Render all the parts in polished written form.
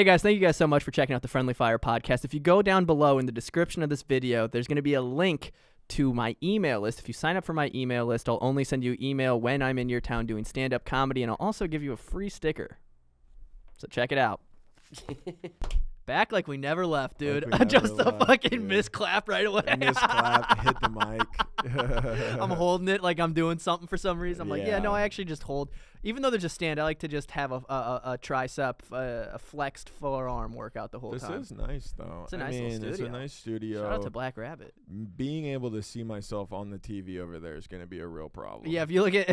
Hey guys, thank you guys so much for checking out the Friendly Fire podcast. If you go down below in the description of this video, there's going to be a link to my email list. If you sign up for my email list, I'll only send you email when I'm in your town doing stand-up comedy, and I'll also give you a free sticker. So check it out. Back like we never left, dude. Just a fucking misclap right away. Misclap, hit the mic. I'm holding it like I'm doing something for some reason. I'm like, yeah, no, I actually just hold. Even though they're just stand, I like to just have a tricep, a flexed forearm workout the whole time. This is nice, though. It's a nice little studio. It's a nice studio. Shout out to Black Rabbit. Being able to see myself on the TV over there is going to be a real problem. Yeah, if you look at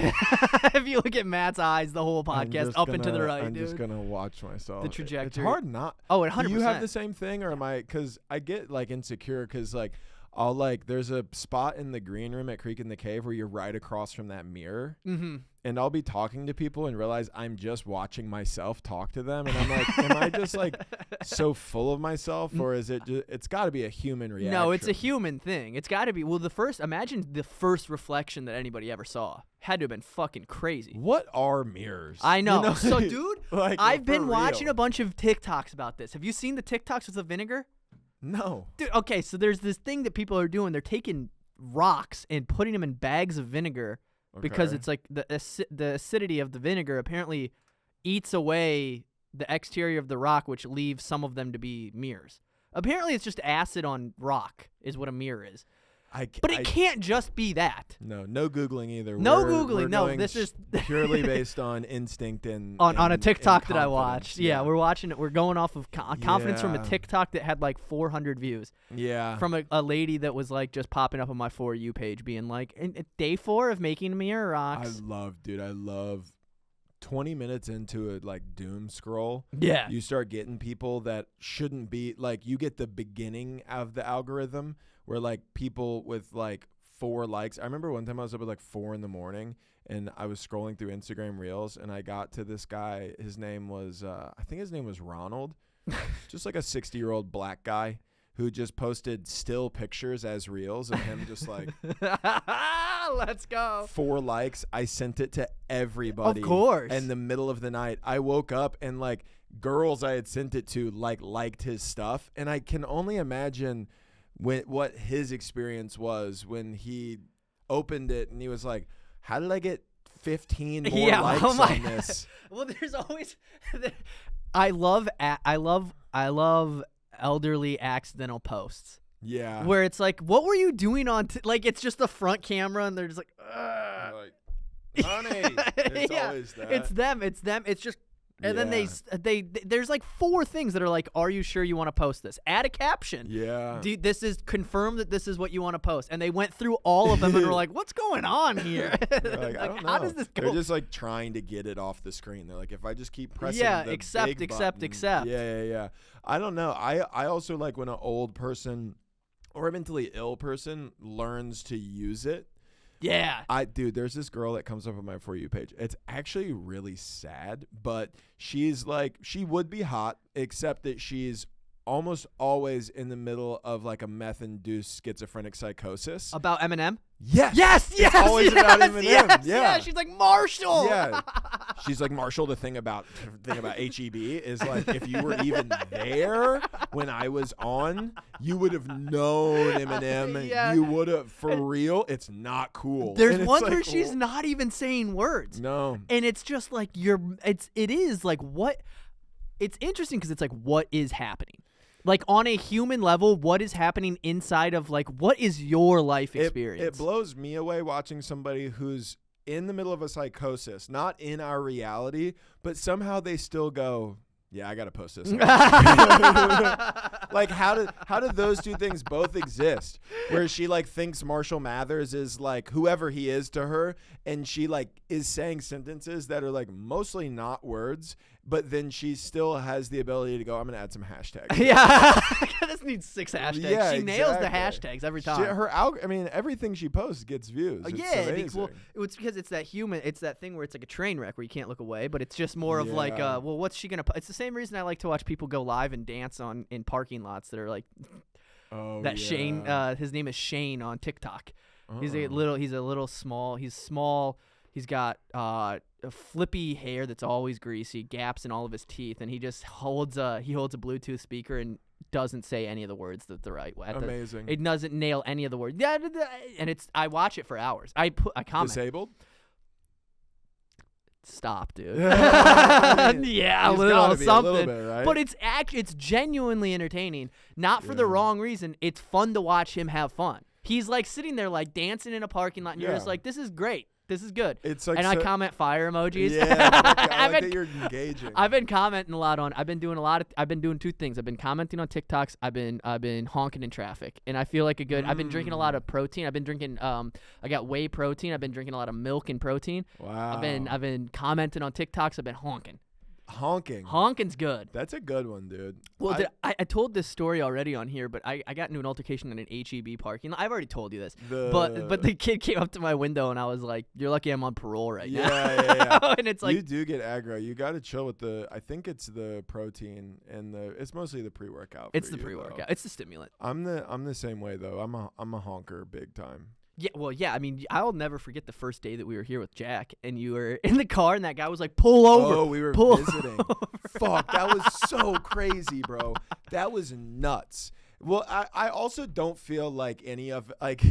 if you look at Matt's eyes, the whole podcast up and to the right, I'm dude. just gonna watch myself. The trajectory. It's hard not. Oh, 100%. Do you have the same thing, or am I? Because I get like insecure because like I'll like there's a spot in the green room at Creek in the Cave where you're right across from that mirror. Mm-hmm. And I'll be talking to people and realize I'm just watching myself talk to them. And I'm like, am I just like so full of myself, or is it just, it's got to be a human reaction? No, it's a human thing. It's got to be. Well, imagine the first reflection that anybody ever saw. Had to have been fucking crazy. What are mirrors? I know. You know? So, dude, like, I've been watching real. a bunch of TikToks about this. Have you seen the TikToks with the vinegar? No. Dude, okay, so there's this thing that people are doing. They're taking rocks and putting them in bags of vinegar. Because it's like the acidity of the vinegar apparently eats away the exterior of the rock, which leaves some of them to be mirrors. Apparently, it's just acid on rock is what a mirror is. But it can't just be that. No Googling either. No Googling. No, this is purely based on instinct and on a TikTok that I confidence. watched. Yeah, we're watching it. We're going off of confidence from a TikTok that had like 400 views. Yeah. From a lady that was like just popping up on my For You page being like, day 4 of making mirror rocks. I love 20 minutes into a like doom scroll. Yeah. You start getting people that shouldn't be like, you get the beginning of the algorithm where like people with like 4 likes. I remember one time I was up at like 4 a.m. and I was scrolling through Instagram Reels and I got to this guy. His name was, I think his name was Ronald, just like a 60-year-old black guy who just posted still pictures as Reels of him just like, let's go. 4 likes. I sent it to everybody. Of course. In the middle of the night, I woke up and like girls I had sent it to liked his stuff. And I can only imagine what his experience was when he opened it and he was like, how did I get 15 more likes on this? Well, there's always I love elderly accidental posts. Yeah. Where it's like, what were you doing on like it's just the front camera and they're just like, honey. It's always that. It's them. It's just and then they there's like 4 things that are like, are you sure you want to post this? Add a caption. Yeah. This is confirmed that this is what you want to post. And they went through all of them and were like, what's going on here? Like, I don't know. How does this go? They're just like trying to get it off the screen. They're like, if I just keep pressing accept. Yeah. I don't know. I also like when an old person or a mentally ill person learns to use it. Yeah. Dude, there's this girl that comes up on my For You page. It's actually really sad, but she's like, she would be hot, except that she's almost always in the middle of like a meth-induced schizophrenic psychosis. About Eminem? Yes. It's always about Eminem. Yeah. She's like Marshall. Yeah. She's like Marshall. The thing about HEB is like, if you were even there when I was on, you would have known Eminem. Yeah. You would have, for real. It's not cool. There's one where she's not even saying words. No. And it's just like it is like what. It's interesting because it's like what is happening. Like on a human level, what is happening inside of like what is your life experience? It blows me away watching somebody who's in the middle of a psychosis, not in our reality, but somehow they still go, yeah, I got to post this. Like how do those two things both exist? Where she like thinks Marshall Mathers is like whoever he is to her, and she like is saying sentences that are like mostly not words, but then she still has the ability to go, I'm going to add some hashtags. Yeah. This needs 6 hashtags. Yeah, she nails the exactly. hashtags every time. everything she posts gets views. It's well, it's because it's that thing where it's like a train wreck where you can't look away, but it's just more of like, well, what's she going to It's the same reason I like to watch people go live and dance in parking lots that are like, Shane, his name is Shane on TikTok. He's a little small. He's small. He's got flippy hair that's always greasy, gaps in all of his teeth, and he just holds a Bluetooth speaker and doesn't say any of the words the right way. Amazing. It doesn't nail any of the words. And I watch it for hours. I comment. Disabled? Stop, dude. Yeah, yeah, a He's little gotta be something. a little bit, right? But it's genuinely entertaining. Not for the wrong reason. It's fun to watch him have fun. He's like sitting there like dancing in a parking lot, and you're just like, this is great. This is good. It's like, and I comment fire emojis. Yeah, I like that you're engaging. I've been commenting a lot on. I've been doing two things. I've been commenting on TikToks. I've been honking in traffic, and I feel like I've been drinking a lot of protein. I've been drinking. I got whey protein. I've been drinking a lot of milk and protein. Wow. I've been commenting on TikToks. I've been honking. Honking's good. That's a good one, dude. Well, I told this story already on here, but I got into an altercation in an HEB parking lot. I've already told you this. But the kid came up to my window, and I was like, "You're lucky I'm on parole right now." Yeah. And it's like, you do get aggro. You got to chill with I think it's the protein and it's mostly the pre-workout. It's the pre-workout. Though. It's the stimulant. I'm the same way though. I'm a honker big time. Yeah, well, yeah. I mean, I'll never forget the first day that we were here with Jack, and you were in the car, and that guy was like, "Pull over." Oh, we were visiting. Fuck, that was so crazy, bro. That was nuts. Well, I also don't feel like any of like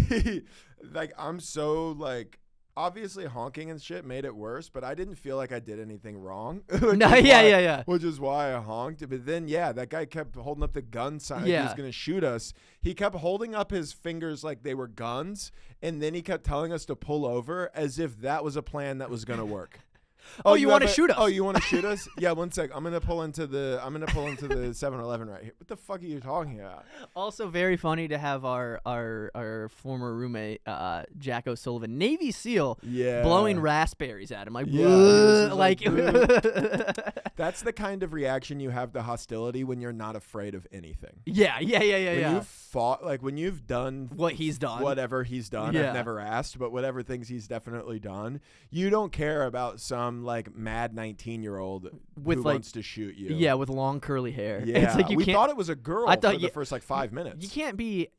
I'm so like. Obviously, honking and shit made it worse, but I didn't feel like I did anything wrong. Yeah. Which is why I honked. But then, that guy kept holding up the gun sign. He was going to shoot us. He kept holding up his fingers like they were guns, and then he kept telling us to pull over as if that was a plan that was going to work. Oh, you want to shoot us? Oh, you want to shoot us? Yeah, one sec. I'm gonna pull into the 7-Eleven right here. What the fuck are you talking about? Also, very funny to have our former roommate Jack O'Sullivan, Navy SEAL, blowing raspberries at him, like That's the kind of reaction you have to hostility when you're not afraid of anything. Yeah. When you've fought, like when you've done what he's done, whatever he's done. I've never asked, but whatever things he's definitely done, you don't care about some like mad 19-year-old who wants to shoot you. Yeah, with long curly hair. Yeah, it's like we thought it was a girl for the first like 5 minutes. You can't be.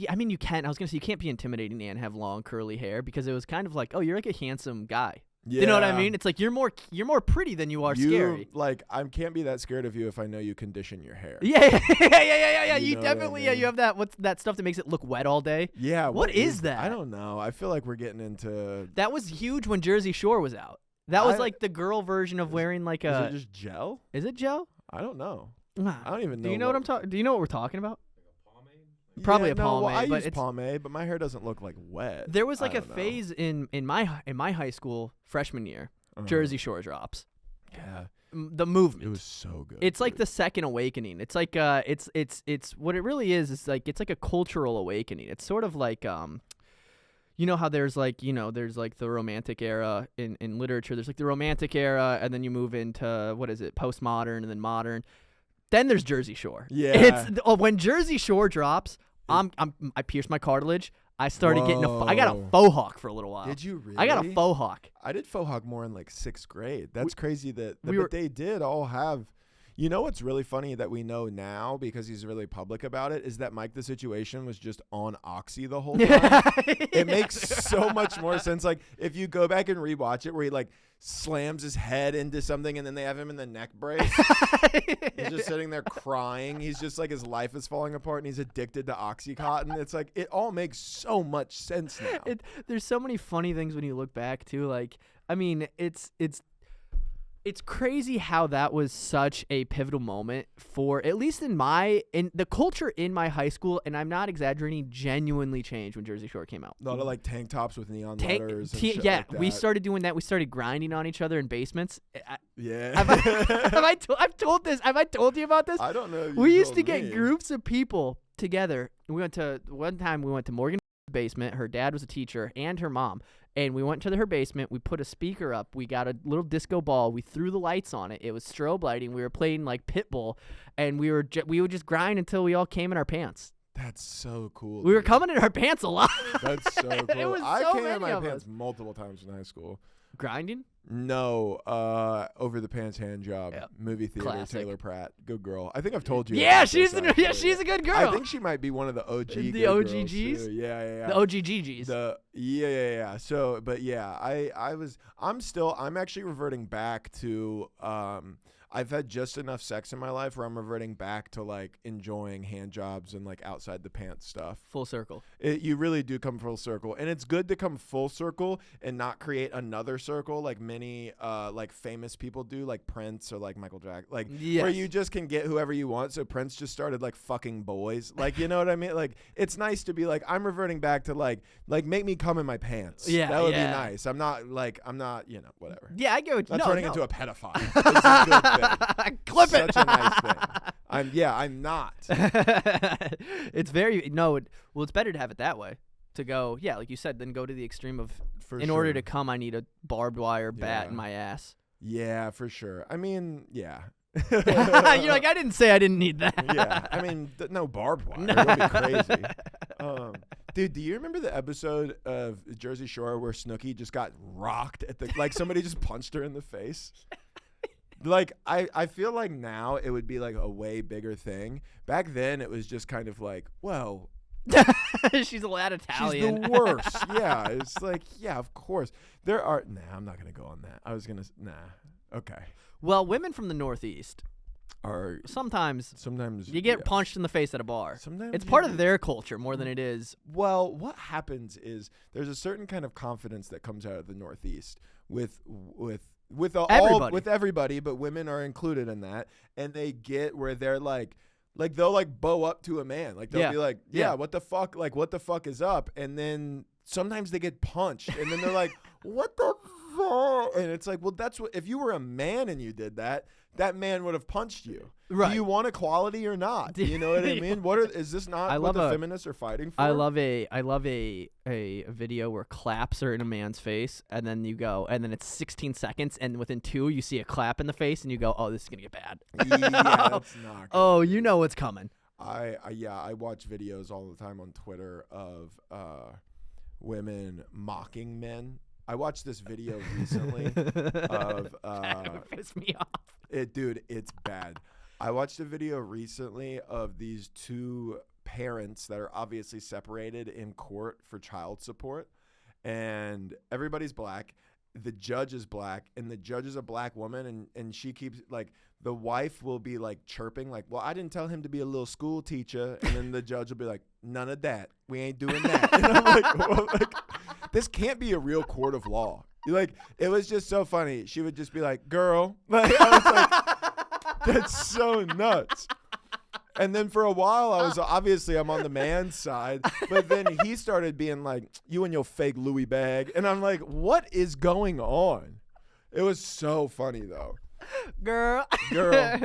I mean, you can. I was gonna say you can't be intimidating and have long curly hair because it was kind of like, oh, you're like a handsome guy. Yeah. You know what I mean? It's like you're more pretty than you are scary. Like I can't be that scared of you if I know you condition your hair. Yeah. You definitely you have that. What's that stuff that makes it look wet all day? Yeah. What is that? I don't know. I feel like we're getting into. That was huge when Jersey Shore was out. That was like the girl version of wearing like a. Is it just gel? Is it gel? I don't know. I don't even know. Do you know what I'm talking? Do you know what we're talking about? Yeah, Probably a pomade. I but use pomade, but my hair doesn't look like wet. There was like a phase in my high school freshman year. Jersey Shore drops. Yeah. The movement. It was so good. It's like the second awakening. It's like it's what it really is like it's like a cultural awakening. It's sort of like you know how there's like the romantic era in literature. There's like the romantic era, and then you move into what is it, postmodern, and then modern. Then there's Jersey Shore. Yeah. It's when Jersey Shore drops, I pierced my cartilage. I started getting I got a faux hawk for a little while. Did you really? I got a faux hawk. I did faux hawk more in like 6th grade. That's crazy that but they did all have. You know what's really funny that we know now because he's really public about it is that Mike the Situation was just on Oxy the whole time. It makes so much more sense. Like if you go back and rewatch it where he like slams his head into something and then they have him in the neck brace. He's just sitting there crying. He's just like his life is falling apart and he's addicted to Oxycontin. It's like it all makes so much sense now. There's so many funny things when you look back too. Like I mean, it's crazy how that was such a pivotal moment for, at least in the culture in my high school, and I'm not exaggerating, genuinely changed when Jersey Shore came out. A lot of like tank tops with neon letters and shit like that. We started doing that. We started grinding on each other in basements. Yeah. I've told this. Have I told you about this? I don't know. We used to get groups of people together. One time we went to Morgan's basement. Her dad was a teacher and her mom. And we went to her basement. We put a speaker up. We got a little disco ball. We threw the lights on it. It was strobe lighting. We were playing like Pitbull, and we would just grind until we all came in our pants. That's so cool. We were dude. coming in our pants a lot. That's so cool. It was I so came in many my of pants us. multiple times in high school. Grinding? No, over the pants hand job. Yep. Movie theater. Classic. Taylor Pratt, good girl. I think I've told you. Yeah, about she's this, actually. she's a good girl. I think she might be one of the OG. The good girls, OGGs? too. Yeah. The OGGGs. Yeah. So, but yeah, I'm actually reverting back to I've had just enough sex in my life where I'm reverting back to like enjoying hand jobs and like outside the pants stuff. Full circle. You really do come full circle, and it's good to come full circle and not create another circle like many like famous people do, like Prince or like Michael Jackson, like Yes. where you just can get whoever you want. So Prince just started like fucking boys, like you know what I mean? Like it's nice to be like I'm reverting back to like make me come in my pants. Yeah, that would yeah. be nice. I'm not whatever. Yeah, I get what you Not no, turning no. into a pedophile. It's a good thing. Clip it. Such a nice thing. I'm not. It's very well, it's better to have it that way. To go, yeah, like you said, then go to the extreme of in order to come, I need a barbed wire bat in my ass. Yeah, for sure. I mean, yeah. You're like, I didn't say I didn't need that. Yeah, I mean, no barbed wire. It would be crazy. Dude, do you remember the episode of Jersey Shore where Snooki just got rocked at the like somebody just punched her in the face? Like I feel like now it would be like a way bigger thing. Back then it was just kind of like, well, she's a lad Italian. she's the worst. Yeah, it's like, yeah, of course. I'm not gonna go on that. I was gonna okay. Well, women from the Northeast Are sometimes you get yeah. punched in the face at a bar. Sometimes It's you part do. of their culture more than it is. Well, what happens is there's a certain kind of confidence that comes out of the Northeast with everybody, but women are included in that, and they get where they're like they'll like bow up to a man, like they'll be like, yeah, what the fuck, like what the fuck is up, and then sometimes they get punched, and then they're like, what the fuck, and it's like, well, that's what if you were a man and you did that. That man would have punched you. Right. Do you want equality or not? You know what I mean? Is this not what the feminists are fighting for? I love a video where claps are in a man's face, and then you go, and then it's 16 seconds, and within 2 you see a clap in the face, and you go, oh, this is gonna get bad. Yeah, that's not good. Oh, you know what's coming. I watch videos all the time on Twitter of women mocking men. I watched this video recently of That would piss me off. It's bad. I watched a video recently of these two parents that are obviously separated in court for child support, and everybody's black. The judge is black, and the judge is a black woman, and she keeps like the wife will be like chirping like, well, I didn't tell him to be a little school teacher, and then the judge will be like, none of that, we ain't doing that. And I'm like, well, like this can't be a real court of law. Like it was just so funny. She would just be like, girl, like I was like, that's so nuts. And then for a while, I'm on the man's side, but then he started being like, you and your fake Louis bag. And I'm like, what is going on? It was so funny, though. Girl,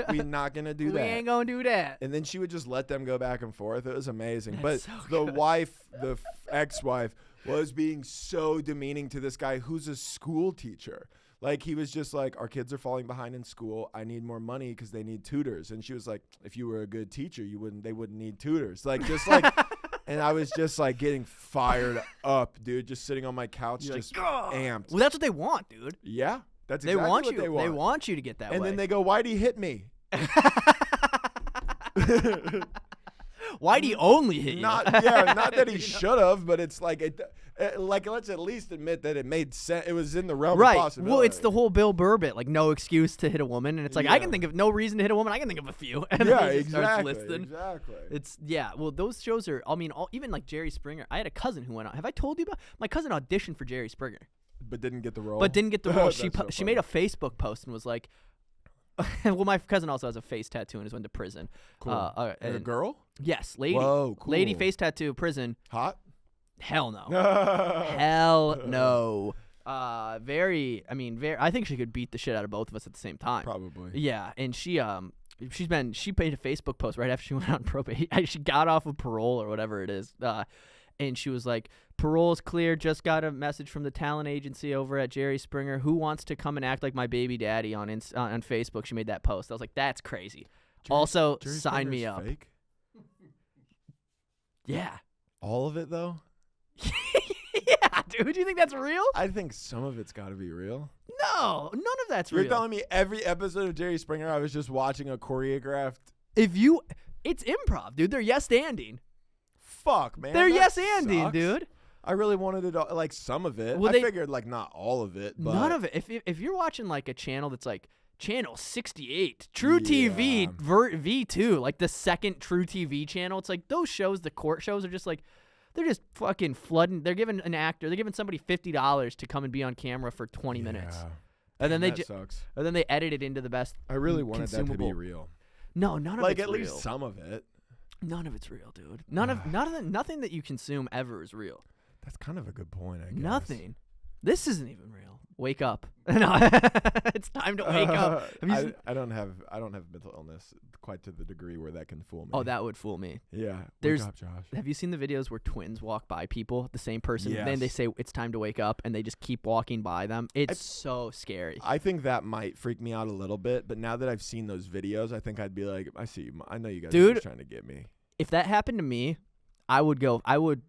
we not going to do that. We ain't going to do that. And then she would just let them go back and forth. It was amazing. That's But so the wife, the ex-wife, was being so demeaning to this guy who's a school teacher. Like, he was just like, our kids are falling behind in school. I need more money because they need tutors. And she was like, if you were a good teacher, they wouldn't need tutors. Like, just like, and I was just like getting fired up, dude, just sitting on my couch, You're just like, amped. Well, that's what they want, dude. Yeah, that's They exactly want what you. they want. They want you to get that way. And then they go, why'd he hit me? Why'd he only hit you? Not that he should have, but it's like let's at least admit that it made sense. It was in the realm of possibility. Well, it's the whole Bill Burr bit, like no excuse to hit a woman, and it's like I can think of no reason to hit a woman. I can think of a few. And yeah, then he just starts exactly. listing. Exactly. It's well, those shows are. I mean, even like Jerry Springer. I had a cousin who went on. Have I told you about my cousin auditioned for Jerry Springer, but didn't get the role. She made a Facebook post and was like, well, my cousin also has a face tattoo and just went to prison. Cool. A girl? Yes, lady. Whoa, cool. Lady face tattoo, prison. Hot? Hell no. Hell no. Very. I think she could beat the shit out of both of us at the same time. Probably. Yeah, and she made a Facebook post right after she went on probation. She got off of parole or whatever it is. And she was like, parole's clear, just got a message from the talent agency over at Jerry Springer. Who wants to come and act like my baby daddy on Facebook? She made that post. I was like, that's crazy. Jerry Springer's sign me up. Fake? Yeah. All of it though? Yeah, dude. Do you think that's real? I think some of it's got to be real. No, none of that's You're real. telling me every episode of Jerry Springer I was just watching a choreographed. It's improv, dude. They're yes-anding. Fuck, man. They're that yes-anding, sucks. dude. I really wanted it all, like some of it. Well, I figured like not all of it, but None of it. If you're watching like a channel that's like channel 68, True TV V2, like the second True TV channel, it's like those shows, the court shows are just like they're just fucking flooding. They're giving somebody $50 to come and be on camera for 20 minutes. And then sucks. And then they edit it into the best. I really wanted that to be consumable. real. No, none of Like it's at real. least some of it. None of it's real, dude. Nothing that you consume ever is real. That's kind of a good point, I guess. Nothing. This isn't even real. Wake up. No, it's time to wake up. I don't have mental illness quite to the degree where that can fool me. Oh, that would fool me. Yeah. There's- Wake up, Josh. Have you seen the videos where twins walk by people, the same person, Yes. then they say it's time to wake up, and they just keep walking by them? It's so scary. I think that might freak me out a little bit, but now that I've seen those videos, I think I'd be like, I see you. I know you guys are Dude. just trying to get me. If that happened to me, I would go primal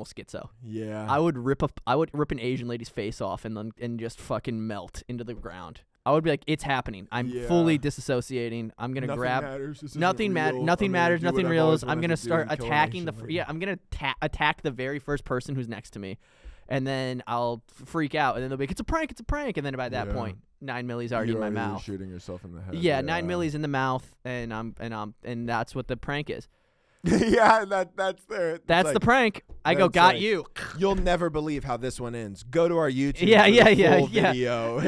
schizo. Yeah. I would rip an Asian lady's face off and just fucking melt into the ground. I would be like, it's happening. I'm fully disassociating. I'm gonna grab nothing matters. Nothing real is. I'm gonna start attacking I'm gonna attack the very first person who's next to me, and then I'll freak out, and then they'll be like, it's a prank, and then by that point, 9 millis already in my mouth. Shooting yourself in the head. Yeah, 9 millis in the mouth, and that's what the prank is. Yeah, that's there. That's like, the prank. I go, got you. You'll never believe how this one ends. Go to our YouTube. Yeah, full video.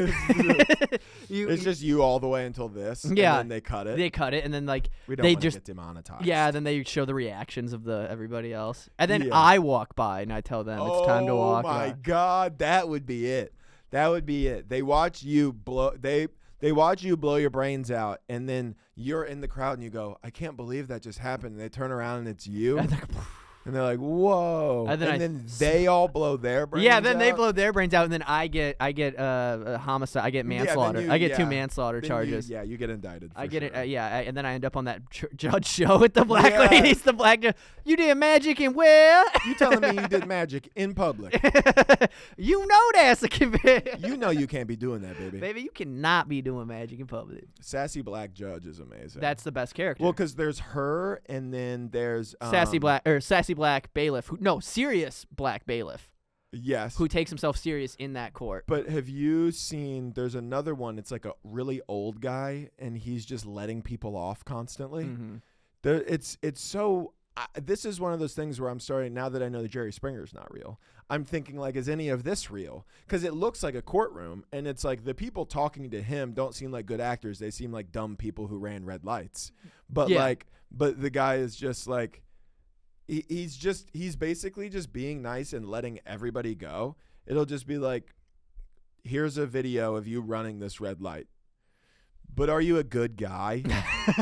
It's just you all the way until this. Yeah, and then they cut it. They cut it, and then like we don't they want to just get demonetized. Yeah, then they show the reactions of everybody else, and then Yeah. I walk by and I tell them it's time to walk. Oh my God, that would be it. That would be it. They watch you blow. They watch you blow your brains out, and then you're in the crowd, and you go, "I can't believe that just happened." And they turn around, and it's you, and they're like, "Whoa!" And then they all blow their brains. Yeah, then out. they blow their brains out, and then I get homicide. I get manslaughter. I get 2 manslaughter charges. You get indicted. I get sure. it. And then I end up on that judge show with the black ladies. The black you did magic and where? You telling me you did magic in public? You know that's a conviction. You know you can't be doing that, baby. Baby, you cannot be doing magic in public. Sassy black judge is amazing. That's the best character. Well, because there's her, and then there's sassy black bailiff. Serious black bailiff. Yes. Who takes himself serious in that court. But have you seen, there's another one, it's like a really old guy, and he's just letting people off constantly. Mm-hmm. It's so, this is one of those things where I'm starting, now that I know that Jerry Springer's not real, I'm thinking like, is any of this real? Because it looks like a courtroom, and it's like the people talking to him don't seem like good actors. They seem like dumb people who ran red lights. But but the guy is just like, he's basically just being nice and letting everybody go. It'll just be like, here's a video of you running this red light. But are you a good guy?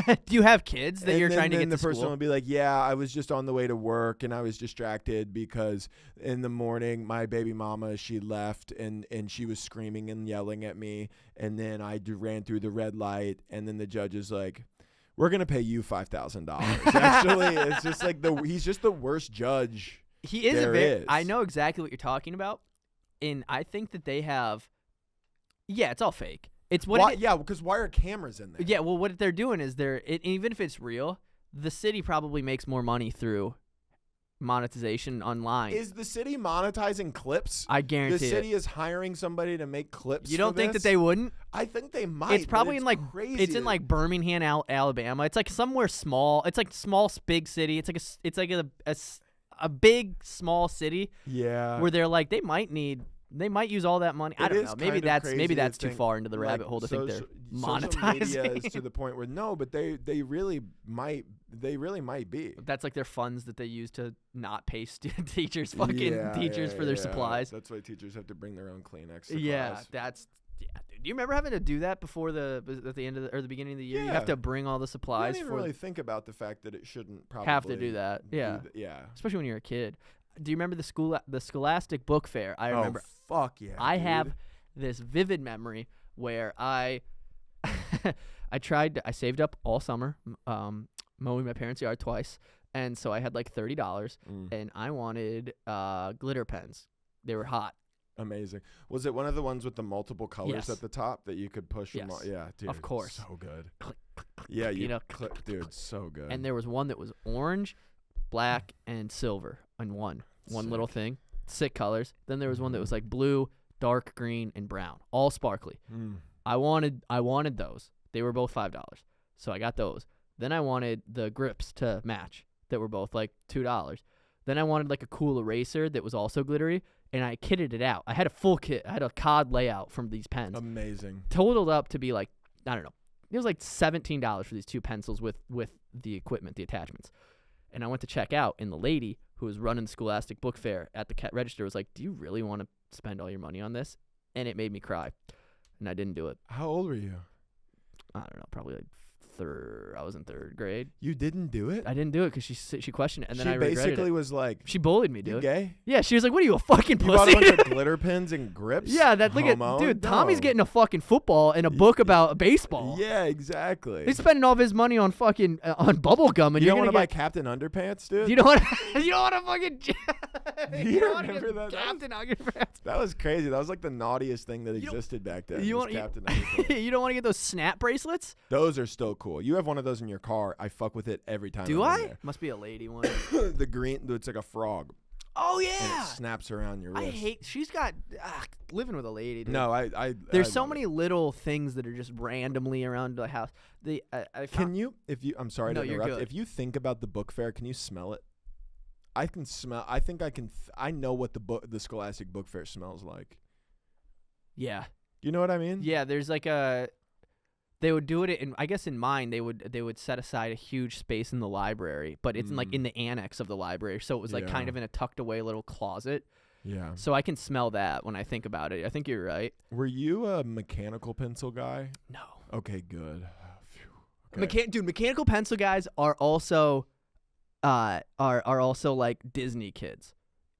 Do you have kids that you're trying to get to school? And the person will be like, yeah, I was just on the way to work and I was distracted because in the morning my baby mama, she left and she was screaming and yelling at me. And then I ran through the red light. And then the judge is like, we're going to pay you $5,000. Actually, it's just like he's just the worst judge. He is I know exactly what you're talking about. And I think that they have, it's all fake. It's what because why are cameras in there? Yeah, well, what they're doing is even if it's real, the city probably makes more money through monetization online. Is the city monetizing clips? I guarantee the city is hiring somebody to make clips. You don't think that they wouldn't? I think they might. It's probably crazy. It's in like Birmingham, Alabama. It's like somewhere small. It's like small, big city. It's like a big, small city. Yeah. Where they're like they might use all that money. I don't know. Maybe that's too far into the rabbit hole to think they're monetizing. Social media is to the point where but they really might be. That's like their funds that they use to not pay teachers for their supplies. That's why teachers have to bring their own Kleenex supplies. Yeah, dude. Do you remember having to do that before at the end of the beginning of the year? Yeah. You have to bring all the supplies. I didn't even really think about the fact that it shouldn't probably have to do that. Yeah. Especially when you're a kid. Do you remember the Scholastic Book Fair? I remember. Oh, fuck yeah. I have this vivid memory where I saved up all summer, mowing my parents' yard twice, And so I had like $30, and I wanted glitter pens. They were hot. Amazing. Was it one of the ones with the multiple colors Yes. at the top that you could push? Yes. Yeah, dude. Of course. So good. Click, click, click, Yeah, click, dude, so good. And there was one that was orange, black, and silver in one little thing. Sick colors. Then there was one that was like blue, dark green, and brown, all sparkly. I wanted those. They were both $5, so I got those. Then I wanted the grips to match that were both like $2. Then I wanted like a cool eraser that was also glittery, and I kitted it out. I had a full kit. I had a COD layout from these pens. Amazing. Totaled up to be like, I don't know. It was like $17 for these 2 pencils with the equipment, the attachments. And I went to check out, and the lady who was running the Scholastic Book Fair at the register was like, "Do you really want to spend all your money on this?" And it made me cry, and I didn't do it. How old were you? I don't know, probably like I was in 3rd grade. You didn't do it? I didn't do it because she questioned it, and then She I regretted basically it. was like, She bullied me, "You dude. gay? Yeah, she was like, "What are you, a fucking You bought a pussy?" bunch of glitter pens and grips? Yeah, that look Homo? at dude. Tommy's No. getting a fucking football and a book about baseball. Yeah, exactly. He's spending all of his money on fucking on bubble gum, and You you're don't want gonna to buy Captain Underpants, dude? You don't want you don't want to fucking. You don't wanna remember get that? Captain Underpants. That was crazy. That was like the naughtiest thing that You don't- existed back then. You was want Captain Underpants. you don't want to get those snap bracelets? Those are still cool. You have one of those in your car. I fuck with it every time. Do I'm in I? there. Must be a lady one. The green, it's like a frog, Oh and yeah. it snaps around your I wrist. hate. She's got living with a lady. Dude. No, I. There's I so love many it. little things that are just randomly around the house. I found, Can you, if you, I'm sorry No, to you're interrupt. good. If you think about the book fair, can you smell it? I can smell. I think I can. I know what the Scholastic Book Fair smells like. Yeah. You know what I mean? Yeah, there's like a. They would do it in. I guess in mine they would set aside a huge space in the library, but it's in, like in the annex of the library, so it was like kind Yeah. of in a tucked away little closet. Yeah. So I can smell that when I think about it. I think you're right. Were you a mechanical pencil guy? No. Okay, good. Phew. Okay. Mechanical pencil guys are also, are also like Disney kids.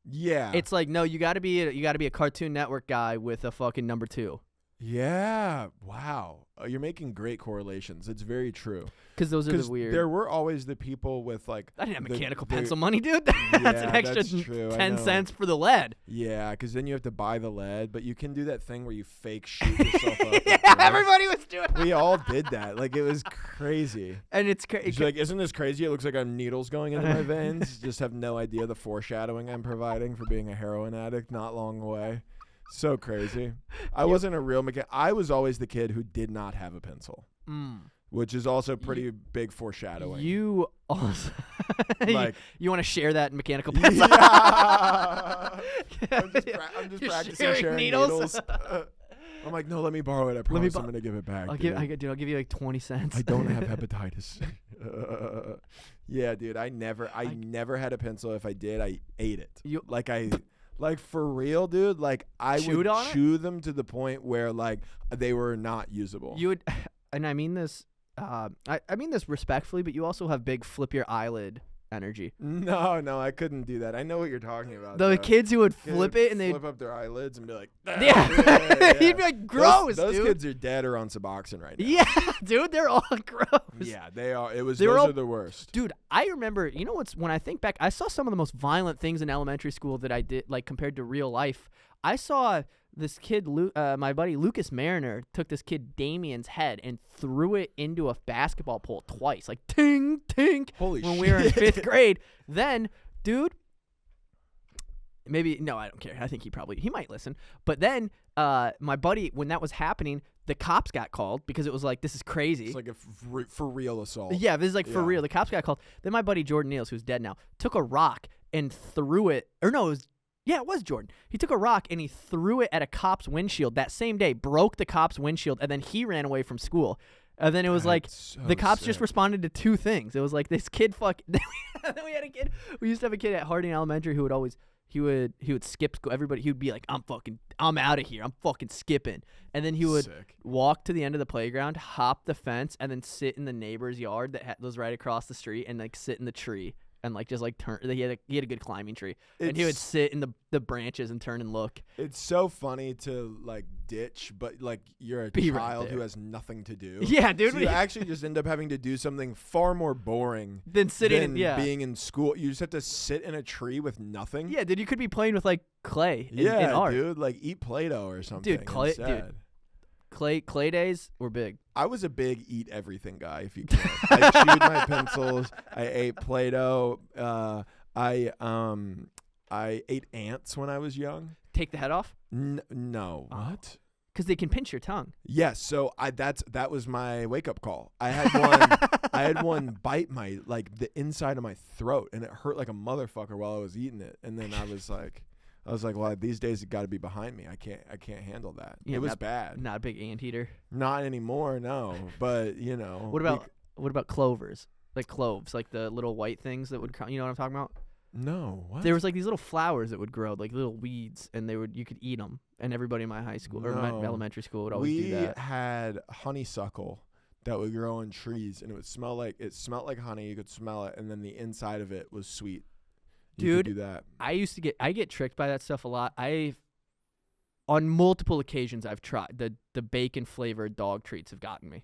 Yeah. It's like no, you got to be a Cartoon Network guy with a fucking number 2. Yeah. Wow. You're making great correlations. It's very true. Because those are the 'Cause weird. there were always the people with like. I didn't have the- mechanical the- pencil money, dude. That's Yeah, an extra that's true. I 10 know. cents for the lead. Yeah, because then you have to buy the lead, but you can do that thing where you fake shoot yourself up. Yeah, at first. everybody was doing. We all did that. Like it was crazy. And it's She's like, "Isn't this crazy? It looks like I have needles going into my veins." Just have no idea the foreshadowing I'm providing for being a heroin addict not long away. So crazy. I wasn't a real mechanic. I was always the kid who did not have a pencil, which is also pretty big foreshadowing. You also Like- you want to share that mechanical pencil? Yeah. I'm just You're practicing sharing needles. I'm like, no, let me borrow it. I promise I'm going to give it back. I'll dude. give you like 20 cents. I don't have hepatitis. Yeah, dude. I never had a pencil. If I did, I ate it. Like for real, dude. Like I Chewed would on it? chew them to the point where like they were not usable. You would, and I mean this. I mean this respectfully, but you also have big flip your eyelid energy. No, I couldn't do that. I know what you're talking about. The though. kids who would Kids flip it and they'd flip up their eyelids and be like, yeah. You'd be like, gross, Those dude. kids are dead or on Suboxone right now. Yeah, dude, they're all gross. Yeah, they are. Those They were all- are the worst. Dude, I remember, you know what's, when I think back, I saw some of the most violent things in elementary school that I did, like compared to real life. I saw this kid, my buddy Lucas Mariner, took this kid Damien's head and threw it into a basketball pole twice, like ting, ting, Holy when shit. we were in 5th grade. Then, dude, maybe, no, I don't care. I think he might listen. But then, my buddy, when that was happening, the cops got called because it was like, this is crazy. It's like a for real assault. Yeah, this is like for Yeah. real. The cops got called. Then my buddy Jordan Niels, who's dead now, took a rock and threw it. Or no, it was Jordan. He took a rock and he threw it at a cop's windshield that same day, broke the cop's windshield, and then he ran away from school. And then it was like That's so the cops just sick. responded to 2 things. It was like this kid then we had a kid. We used to have a kid at Harding Elementary who would always he would skip school. Everybody, he would be like, I'm out of here. I'm fucking skipping. And then he would Sick. walk to the end of the playground, hop the fence, and then sit in the neighbor's yard that was right across the street, and like sit in the tree and like just like turn. He had a good climbing tree, and he would It's- sit in the branches and turn and look. It's so funny to like ditch, but like you're a Be right child who there. has nothing to do. Yeah, dude. So you actually just end up having to do something far more boring Then sitting than in, being in school. You just have to sit in a tree with nothing. Yeah, dude, you could be playing with like clay in art. Dude, like eat Play-Doh or something. Dude, clay days were big. I was a big eat everything guy, if you can. I chewed my pencils. I ate Play-Doh. I ate ants when I was young. Take the head off? No. What? Because they can pinch your tongue. Yes, so that was my wake up call. I had one bite my the inside of my throat, and it hurt like a motherfucker while I was eating it. And then I was like, well, these days it got to be behind me. I can't handle that. Yeah, it was bad. Not a big anteater. Not anymore, no. But you know. What about clovers? Like cloves, like the little white things that would, you know what I'm talking about? No, what? There was like these little flowers that would grow, like little weeds, and you could eat them. And everybody in my high school or my elementary school would always do that. We had honeysuckle that would grow on trees, and it smelled like honey. You could smell it, and then the inside of it was sweet. You could do that. I get tricked by that stuff a lot. On multiple occasions I've tried the bacon flavored dog treats have gotten me.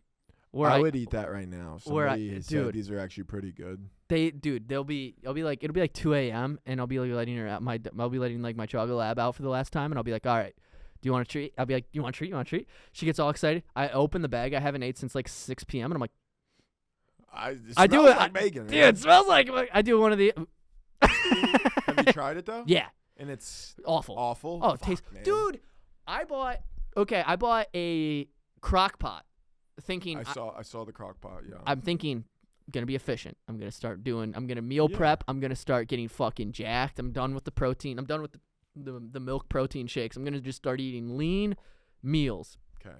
I would eat that right now. Somebody has said these are actually pretty good. It'll be like 2 a.m. and I'll be like letting like my chocolate lab out for the last time, and I'll be like, all right, do you want a treat? I'll be like, you want a treat? You want a treat? She gets all excited. I open the bag. I haven't ate since like 6 p.m. and I'm like, I do it like bacon. Dude, it smells like I do one of the. Have you tried it though? Yeah. And it's awful. Awful. Oh, it tastes. Dude, I bought a crock pot. Thinking I saw the crock pot, yeah. I'm thinking gonna be efficient. I'm gonna meal prep. I'm gonna start getting fucking jacked. I'm done with the protein. I'm done with the milk protein shakes. I'm gonna just start eating lean meals. Okay.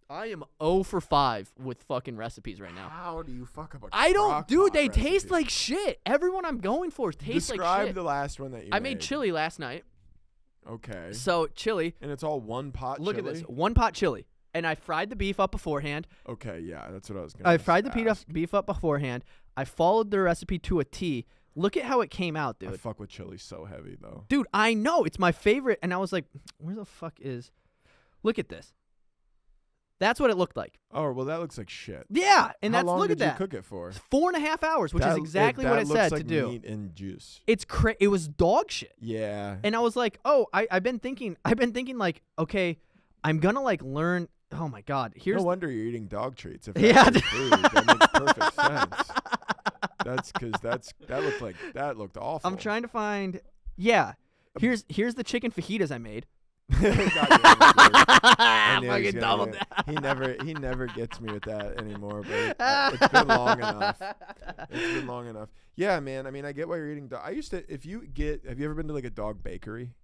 I am 0 for 5 with fucking recipes right now. How do you fuck up a I don't, dude. They recipe? taste like shit. Everyone I'm going for tastes like shit. Describe the last one that you made. I made chili last night. Okay. So chili. And it's all one pot Look chili? at this. One pot chili. And I fried the beef up beforehand. Okay, yeah, that's what I was going to I fried the beef up beforehand. I followed the recipe to a T. Look at how it came out, dude. I fuck with chili so heavy, though. Dude, I know. It's my favorite. And I was like, where the fuck is... Look at this. That's what it looked like. Oh, well, that looks like shit. Yeah, and How long look did at that. you cook it for? 4.5 hours, which is exactly what it said like to do. Meat and juice. It was dog shit. Yeah. And I was like, oh, I've been thinking like, okay, I'm gonna like learn. Oh my God! No wonder you're eating dog treats. If that's food, that makes perfect sense. That's because that looked awful. I'm trying to find. Yeah, here's the chicken fajitas I made. Fucking double down. He never gets me with that anymore. But it's been long enough. It's been long enough. Yeah, man. I mean, I get why you're eating dog. Have you ever been to like a dog bakery?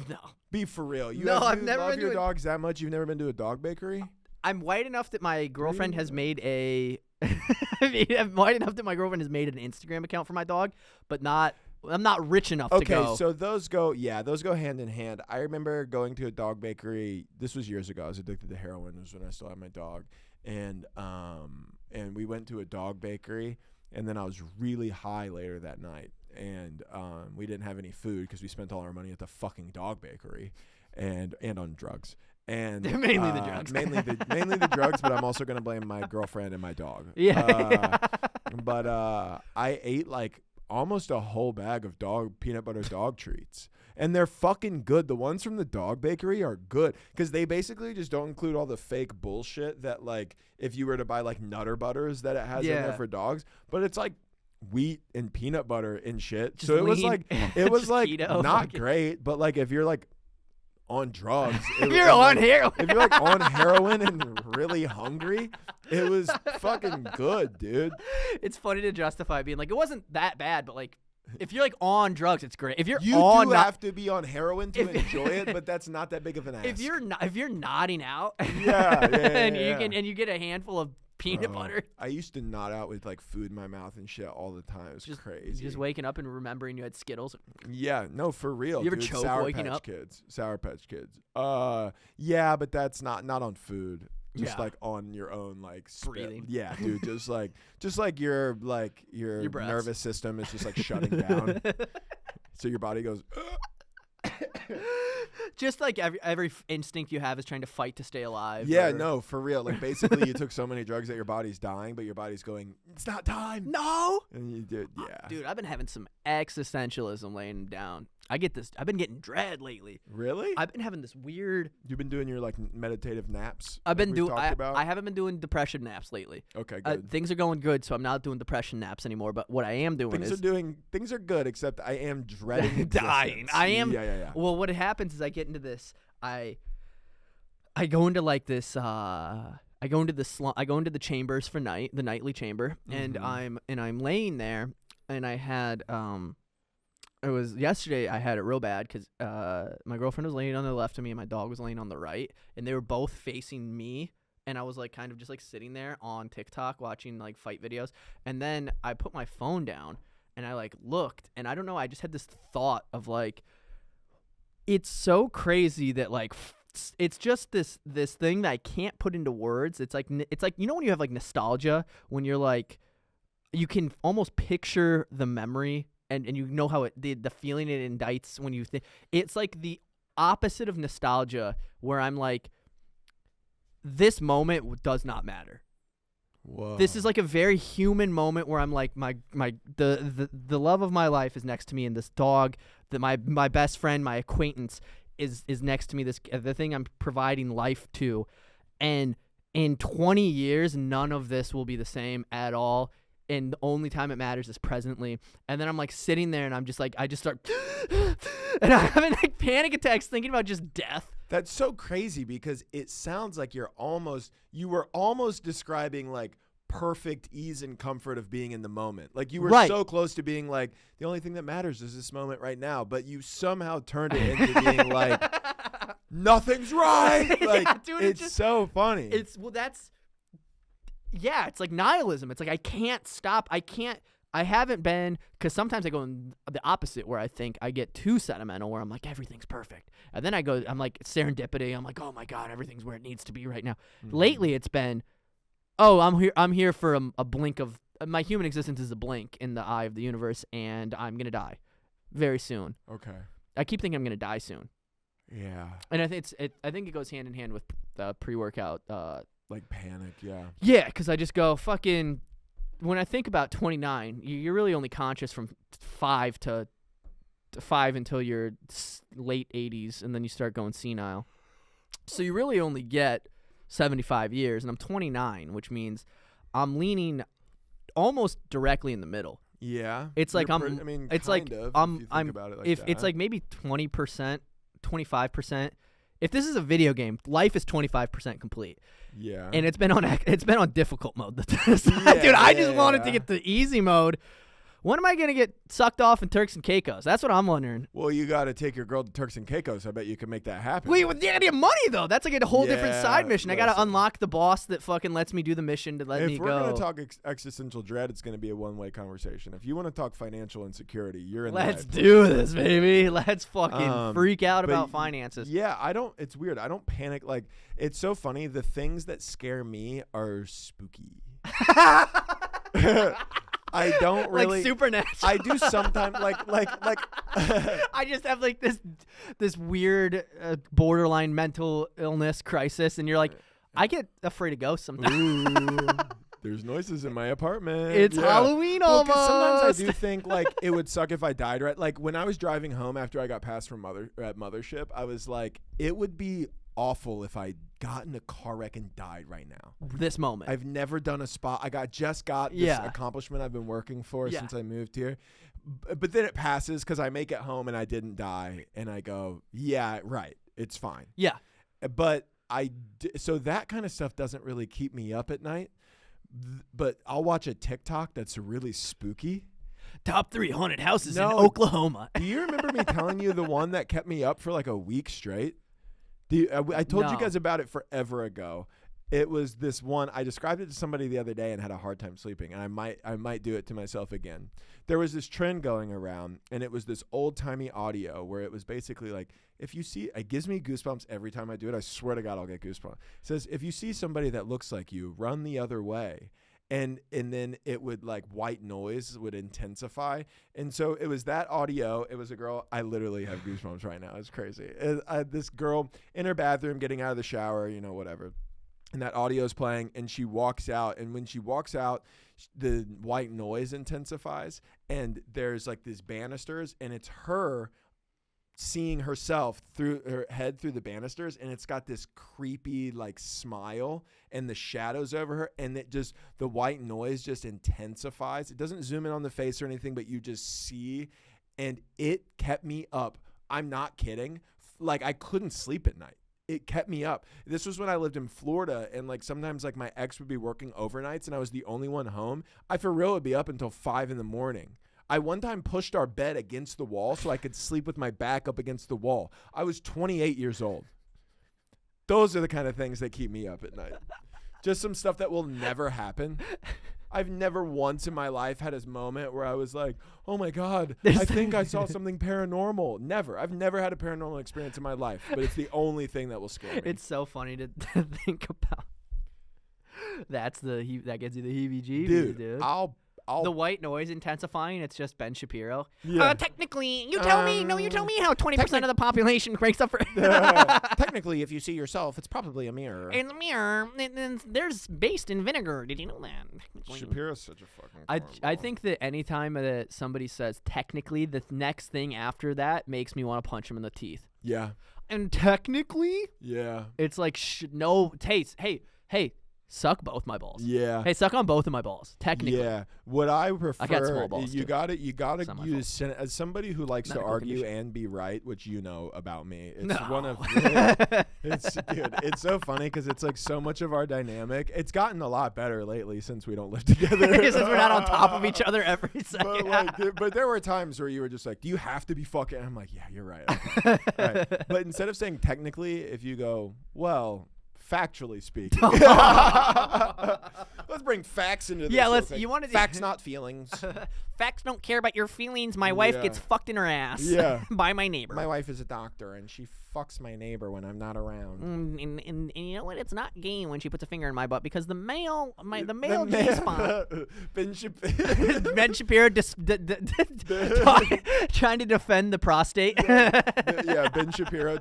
No. Be for real. I've never love been your to dogs that much. You've never been to a dog bakery? I'm white enough that my girlfriend has made a. I'm white enough that my girlfriend has made an Instagram account for my dog, but not. I'm not rich enough to go. Okay, so those go hand in hand. I remember going to a dog bakery. This was years ago. I was addicted to heroin. It was when I still had my dog, and we went to a dog bakery, and then I was really high later that night, and we didn't have any food because we spent all our money at the fucking dog bakery, and on drugs. And mainly the drugs. mainly the drugs, but I'm also gonna blame my girlfriend and my dog. Yeah. But I ate like almost a whole bag of peanut butter dog treats, and they're fucking good. The ones from the dog bakery are good because they basically just don't include all the fake bullshit that like if you were to buy like Nutter Butters that it has in there for dogs, but it's like wheat and peanut butter and shit. Just so it was like keto, not great, but like if you're like on drugs, if you're on heroin, if you're like on heroin and really hungry, it was fucking good, dude. It's funny to justify being like it wasn't that bad, but like if you're like on drugs, it's great. If you have to be on heroin to enjoy it, but that's not that big of an ask. If you're nodding out, and you get a handful of peanut butter. I used to nod out with like food in my mouth and shit all the time. It's crazy. Just waking up and remembering you had Skittles. Yeah, no, for real. You ever dude. choke Sour waking Patch up? Sour Patch Kids. Yeah, but that's not on food. Just Yeah. like on your own, like breathing. Yeah, dude. Just like your breaths. nervous system is just like shutting down. So your body goes. Just like every instinct you have is trying to fight to stay alive. Yeah, or- no, for real. Like basically, you took so many drugs that your body's dying, but your body's going, it's not time. No. And you did, yeah. Dude, I've been having some existentialism laying down. I've been getting dread lately. Really? I've been having this weird. You've been doing your like meditative naps. I've been doing. talked about? I haven't been doing depression naps lately. Okay, good. Things are going good, so I'm not doing depression naps anymore. But what I am doing Things are good, except I am dreading dying. existence. I am. Yeah. Well, what happens is I get into this. I go into like this. I go into the chambers for the nightly chamber, and I'm laying there, and I had It was yesterday. I had it real bad because my girlfriend was laying on the left of me and my dog was laying on the right, and they were both facing me. And I was like kind of just like sitting there on TikTok watching like fight videos. And then I put my phone down and I like looked, and I don't know. I just had this thought of like, it's so crazy that like it's just this thing that I can't put into words. It's like you know when you have like nostalgia, when you're like you can almost picture the memory. And you know how the feeling it indicts when you think. It's like the opposite of nostalgia, where I'm like, this moment does not matter. Whoa. This is like a very human moment where I'm like, the love of my life is next to me, and this dog, that my best friend, my acquaintance is next to me. The thing I'm providing life to, and in 20 years, none of this will be the same at all. And the only time it matters is presently. And then I'm like sitting there and I'm just like, I just start and I'm having like panic attacks thinking about just death. That's so crazy because it sounds like you were almost describing like perfect ease and comfort of being in the moment. Like you were so close to being like, the only thing that matters is this moment right now. But you somehow turned it into being like, nothing's right. Like, yeah, dude, it's so funny. It's like nihilism. It's like I can't stop. I haven't been, because sometimes I go in the opposite where I think I get too sentimental, where I'm like, everything's perfect. And then I'm like serendipity. I'm like, oh my God, everything's where it needs to be right now. Mm-hmm. Lately it's been, I'm here for a blink of, my human existence is a blink in the eye of the universe, and I'm going to die very soon. Okay. I keep thinking I'm going to die soon. Yeah. And I think it goes hand in hand with the pre-workout, like panic, yeah. Yeah, because I just go fucking. When I think about 29, you're really only conscious from 5 to 5 until your late 80s, and then you start going senile. So you really only get 75 years, and I'm 29, which means I'm leaning almost directly in the middle. Yeah, it's like about it if it's like maybe 20%, 25%. If this is a video game, life is 25% complete. Yeah. And it's been on difficult mode. I just wanted to get the easy mode. When am I going to get sucked off in Turks and Caicos? That's what I'm wondering. Well, you got to take your girl to Turks and Caicos. I bet you can make that happen. Wait, with the idea of money, though. That's like a whole different side mission. I got to unlock the boss that fucking lets me do the mission to let me go. If we're going to talk existential dread, it's going to be a one-way conversation. If you want to talk financial insecurity, you're in Let's do this, baby. Let's fucking freak out about finances. Yeah, it's weird. I don't panic. Like, it's so funny. The things that scare me are spooky. I don't really like supernatural. I do sometimes like I just have like this weird borderline mental illness crisis, and you're like, I get afraid of ghosts sometimes. Ooh, there's noises in my apartment. It's Halloween almost. Sometimes I do think like it would suck if I died. Right, like when I was driving home after I got passed from Mothership, I was like, it would be awful if I got in a car wreck and died right now. This moment. I've never done a spot. I just got this accomplishment I've been working for since I moved here. But then it passes because I make it home and I didn't die. And I go, yeah, right. It's fine. Yeah. But so that kind of stuff doesn't really keep me up at night. But I'll watch a TikTok that's really spooky. Top 3 haunted houses in Oklahoma. Do you remember me telling you the one that kept me up for like a week straight? I told you guys about it forever ago. It was this one. I described it to somebody the other day and had a hard time sleeping, and I might do it to myself again. There was this trend going around, and it was this old-timey audio where it was basically like, if you see, it gives me goosebumps every time I do it. I swear to God I'll get goosebumps. It says, if you see somebody that looks like you, run the other way. and then it would like white noise would intensify. And so it was that audio. It was a girl. I literally have goosebumps right now. It's crazy. This girl in her bathroom getting out of the shower, whatever. And that audio is playing, and she walks out. And when she walks out, the white noise intensifies, and there's like these banisters, and it's her seeing herself through her head through the banisters, and it's got this creepy like smile and the shadows over her, and the white noise just intensifies. It doesn't zoom in on the face or anything, but you just see, and it kept me up. I'm not kidding. Like I couldn't sleep at night. It kept me up. This was when I lived in Florida, and like sometimes like my ex would be working overnights and I was the only one home. I for real would be up until 5 a.m. I one time pushed our bed against the wall so I could sleep with my back up against the wall. I was 28 years old. Those are the kind of things that keep me up at night. Just some stuff that will never happen. I've never once in my life had a moment where I was like, oh my God, I think I saw something paranormal. Never. I've never had a paranormal experience in my life, but it's the only thing that will scare me. It's so funny to think about. That gives you the heebie-jeebies, dude. The white noise intensifying, it's just Ben Shapiro. Yeah. Technically, you tell me how 20% of the population breaks up for... Technically, if you see yourself, it's probably a mirror. In the mirror, there's based in vinegar. Did you know that? Shapiro's such a fucking I think that anytime that somebody says technically, the next thing after that makes me want to punch him in the teeth. Yeah. And technically? Yeah. It's like, no taste. Hey. Suck both my balls. Yeah. Hey, suck on both of my balls. Technically. Yeah. What I prefer. I got small balls. You gotta use as somebody who likes to argue and be right, which you know about me. It's one of it's so funny because it's like so much of our dynamic. It's gotten a lot better lately since we don't live together. Since we're not on top of each other every second. But there were times where you were just like, do you have to be fucking? I'm like, yeah, you're right. Right. But instead of saying technically, if you go, well, factually speaking. Let's bring facts into this. Yeah, you want to facts, not feelings. Facts don't care about your feelings. My wife gets fucked in her ass by my neighbor. My wife is a doctor, and she fucks my neighbor when I'm not around. And you know what? It's not gay when she puts a finger in my butt because the male G-spot. Ben Shapiro trying to defend the prostate. Ben Shapiro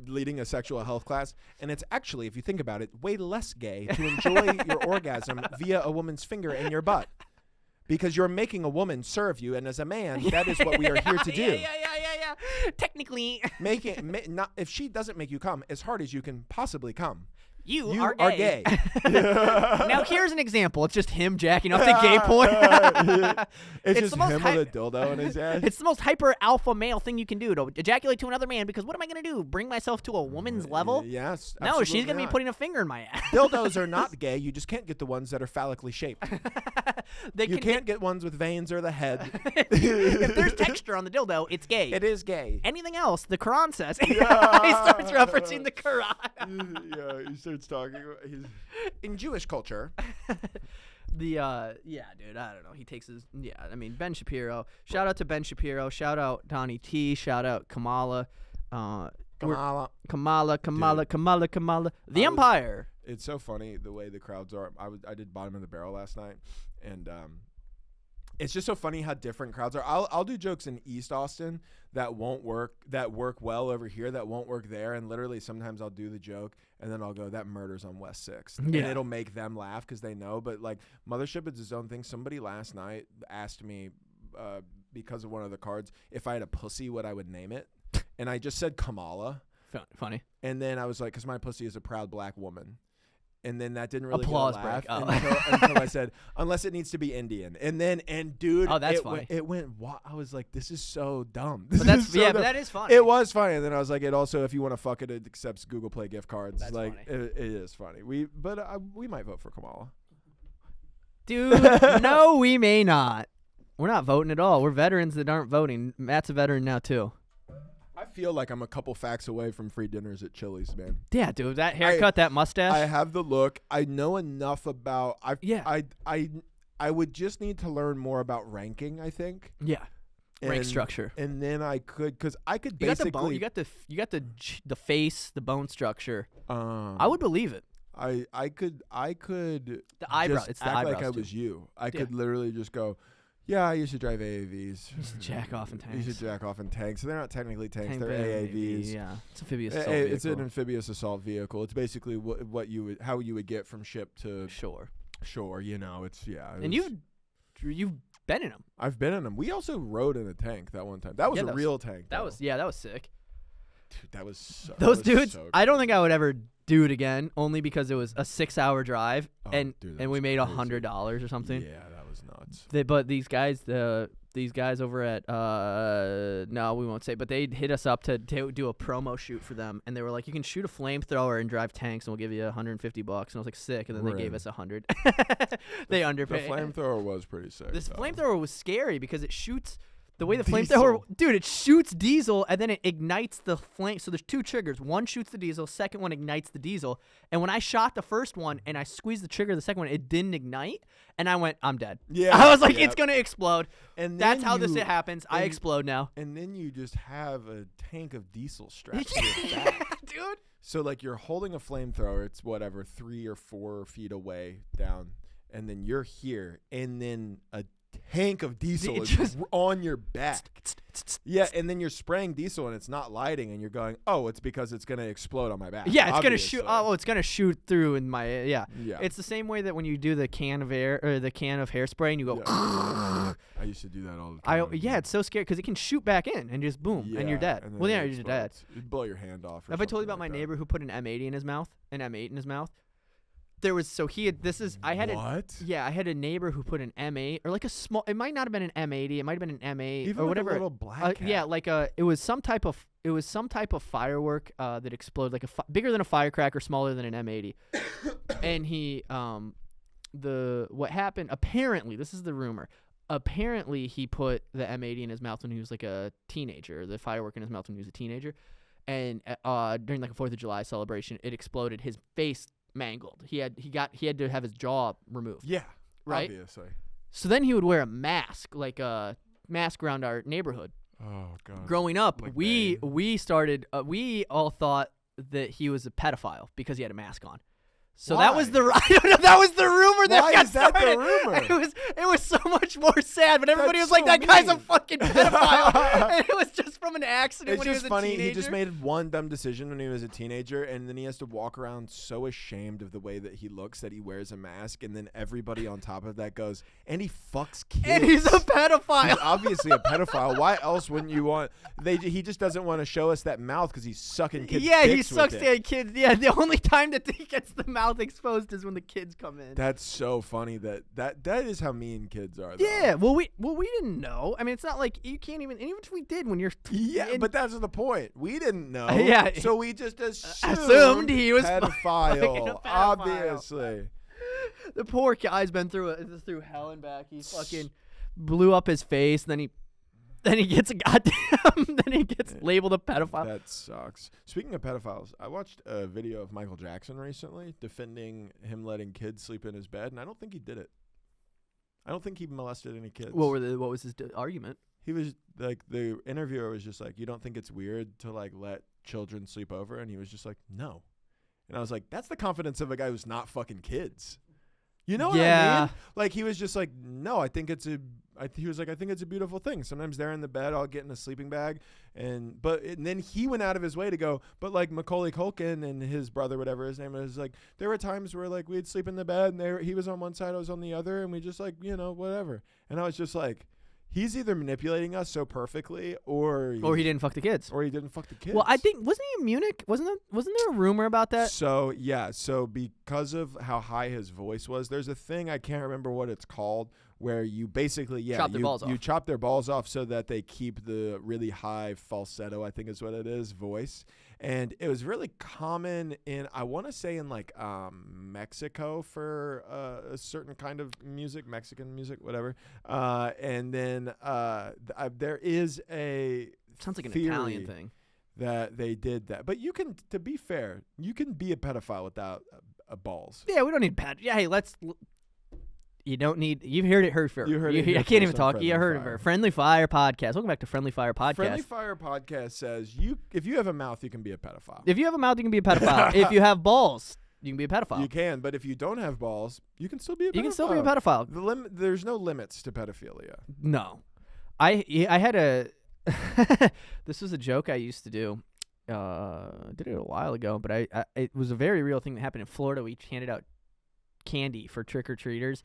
leading a sexual health class, and it's actually, if you think about it, way less gay to enjoy your orgasm via a woman's finger in your butt. Because you're making a woman serve you, and as a man, that is what we are here to do. Yeah. Technically. If she doesn't make you come as hard as you can possibly come, you are gay. Now here's an example. It's just him jacking up the gay porn. It's just him with a dildo in his ass. It's the most hyper alpha male thing you can do, to ejaculate to another man, because what am I going to do? Bring myself to a woman's level? Yes. No, she's going to be putting a finger in my ass. Dildos are not gay. You just can't get the ones that are phallically shaped. You can't get ones with veins or the head. If there's texture on the dildo, it's gay. It is gay. Anything else, the Quran says. He starts referencing the Quran. Yeah, he starts talking. In Jewish culture. Dude, I don't know. He takes his, Ben Shapiro. Shout out to Ben Shapiro. Shout out Donnie T. Shout out Kamala. Kamala. The Empire. It's so funny the way the crowds are. I did Bottom of the Barrel last night, and it's just so funny how different crowds are. I'll do jokes in East Austin that won't work, that work well over here, that won't work there, and literally sometimes I'll do the joke and then I'll go, that murder's on West 6th. And it'll make them laugh because they know. But like Mothership is its own thing. Somebody last night asked me because of one of the cards if I had a pussy, what I would name it, and I just said Kamala. Funny. And then I was like, because my pussy is a proud black woman. And then that didn't really applause get a laugh break. until I said, unless it needs to be Indian. And dude, that's funny. It went. I was like, this is so dumb. But that is funny. It was funny. And then I was like, it also, if you want to fuck it, it accepts Google Play gift cards. That's like, funny. It is funny. We might vote for Kamala. Dude, no, we may not. We're not voting at all. We're veterans that aren't voting. Matt's a veteran now too. I feel like I'm a couple facts away from free dinners at Chili's, man. Yeah, dude, that haircut, that mustache. I have the look. I know enough about. I would just need to learn more about ranking, I think. Yeah. Rank structure. And then I could, because I could basically. You got the face, the bone structure. I would believe it. I could The eyebrow. just It's the act eyebrows. like I too. was you. I Yeah. could literally just go, yeah, I used to drive AAVs. You used to jack off in You tanks. should jack off in tanks. So they're not technically tanks. Tank They're bed, maybe, AAVs. yeah, it's amphibious assault It's an vehicle. amphibious assault vehicle. It's basically how you would get from ship to Sure. shore. You know, it's And you've been in them. I've been in them. We also rode in a tank that one time. That was Yeah, a that was- real tank. That though. was that was sick. Dude, that was so, Those that was dudes, so I don't crazy. think I would ever do it again, only because it was a 6-hour drive, Oh, and dude, that and we was made crazy. $100 or something. Yeah, that was nuts. But these guys over at no, we won't say, but they hit us up to do a promo shoot for them, and they were like, you can shoot a flamethrower and drive tanks, and we'll give you $150. And I was like, sick. And then they gave Right. us $100. They The underpaid. flamethrower was pretty sick. This though. flamethrower was scary because it shoots. The way the Diesel. flamethrower, dude, it shoots diesel and then it ignites the flame. So there's two triggers. One shoots the diesel, second one ignites the diesel. And when I shot the first one and I squeezed the trigger of the second one, it didn't ignite. And I went, I'm dead. Yeah, I was like, yeah. it's going to explode. And That's then how this you- shit happens. I and- explode now. And then you just have a tank of diesel strapped to your back. Dude. So like you're holding a flamethrower. It's whatever 3 or 4 feet away down, and then you're here, and then a tank of diesel It is just- on your back. Yeah, and then you're spraying diesel and it's not lighting, and you're going, oh, it's because it's gonna explode on my back. Yeah, it's going to shoot. obviously. Oh, it's going to shoot through in my, yeah. Yeah. It's the same way that when you do the can of air or the can of hairspray and you go, Yeah. I used to do that all the time. yeah, it's so scary because it can shoot back in and just boom, and you're dead. and then Well, it yeah, you're dead. explodes. You'd blow your hand off. or Have I told you something about my like that. neighbor who put an M80 in his mouth? An M8 in his mouth? There was, so he had, I had What? a neighbor who put an M8 or like a small, it might not have been an M80, it might have been an M8 Even or like whatever. a little black cat. Yeah, like it was some type of firework that exploded, like bigger than a firecracker, smaller than an M80. And he, what happened, apparently, this is the rumor, apparently he put the M80 in his mouth when he was like a teenager, the firework in his mouth when he was a teenager. And during like a 4th of July celebration, it exploded. His face mangled. He had to have his jaw removed. Yeah. Right? Obviously. So then he would wear a mask, like a mask around our neighborhood. Oh god. Growing up, Like we Bane. we all thought that he was a pedophile because he had a mask on. So Why? that was the I don't know, that was the rumor that Why got is that the started. rumor? It was so much more sad, but everybody That's was like, so "That guy's a mean." fucking pedophile," and it was just from an accident It's when he just was funny. a teenager. He just made one dumb decision when he was a teenager, and then he has to walk around so ashamed of the way that he looks that he wears a mask, and then everybody on top of that goes, and he fucks kids. and he's a pedophile. He's obviously a pedophile. Why else wouldn't you want? He just doesn't want to show us that mouth because he's sucking kids. Yeah, he dicks with sucks it. the kids. Yeah, the only time that he gets the mouth exposed is when the kids come in. That's so funny. That is how mean kids are. Though. Yeah, well, we didn't know. I mean, it's not like you can't even if we did when you're Yeah, but that's the point. We didn't know. Yeah. So we just Assumed he was fucking pedophile. a pedophile. Obviously. the poor guy's been through hell and back. He fucking blew up his face, and then he gets a goddamn then he gets labeled a pedophile. That sucks. Speaking of pedophiles, I watched a video of Michael Jackson recently defending him letting kids sleep in his bed, and I don't think he did it. I don't think he molested any kids. What was his argument? He was like, the interviewer was just like, you don't think it's weird to like let children sleep over? And he was just like, no. And I was like, that's the confidence of a guy who's not fucking kids. You know what I mean? Like, he was just like, no, I think it's I think it's a beautiful thing. Sometimes they're in the bed, I'll get in a sleeping bag. And then he went out of his way to go, but like Macaulay Culkin and his brother, whatever his name is, like, there were times where like we'd sleep in the bed and he was on one side, I was on the other, and we just like, whatever. And I was just like, he's either manipulating us so perfectly or He didn't fuck the kids. Or he didn't fuck the kids. Well, I think wasn't he in Munich? Wasn't there a rumor about that? So yeah, so because of how high his voice was, there's a thing, I can't remember what it's called, where you basically Chop their balls you off. chop their balls off so that they keep the really high falsetto, I think is what it is, voice. And it was really common in, I want to say in like Mexico for a certain kind of music, Mexican music, whatever. And then there is a Sounds like an theory Italian thing. that they did that. But you can, to be fair, you can be a pedophile without balls. Yeah, we don't need Yeah, hey, you don't need. You've heard it first. You heard it here I can't even first on talk. You Friendly heard Fire. it. Friendly Fire podcast. Welcome back to Friendly Fire podcast. Friendly Fire podcast says if you have a mouth, you can be a pedophile. If you have a mouth, you can be a pedophile. If you have balls, you can be a pedophile. You can, but if you don't have balls, you can still be a pedophile. You can still be a pedophile. There's no limits to pedophilia. No. I had a this was a joke I used to do. I did it a while ago, but it was a very real thing that happened in Florida. We handed out candy for trick-or-treaters.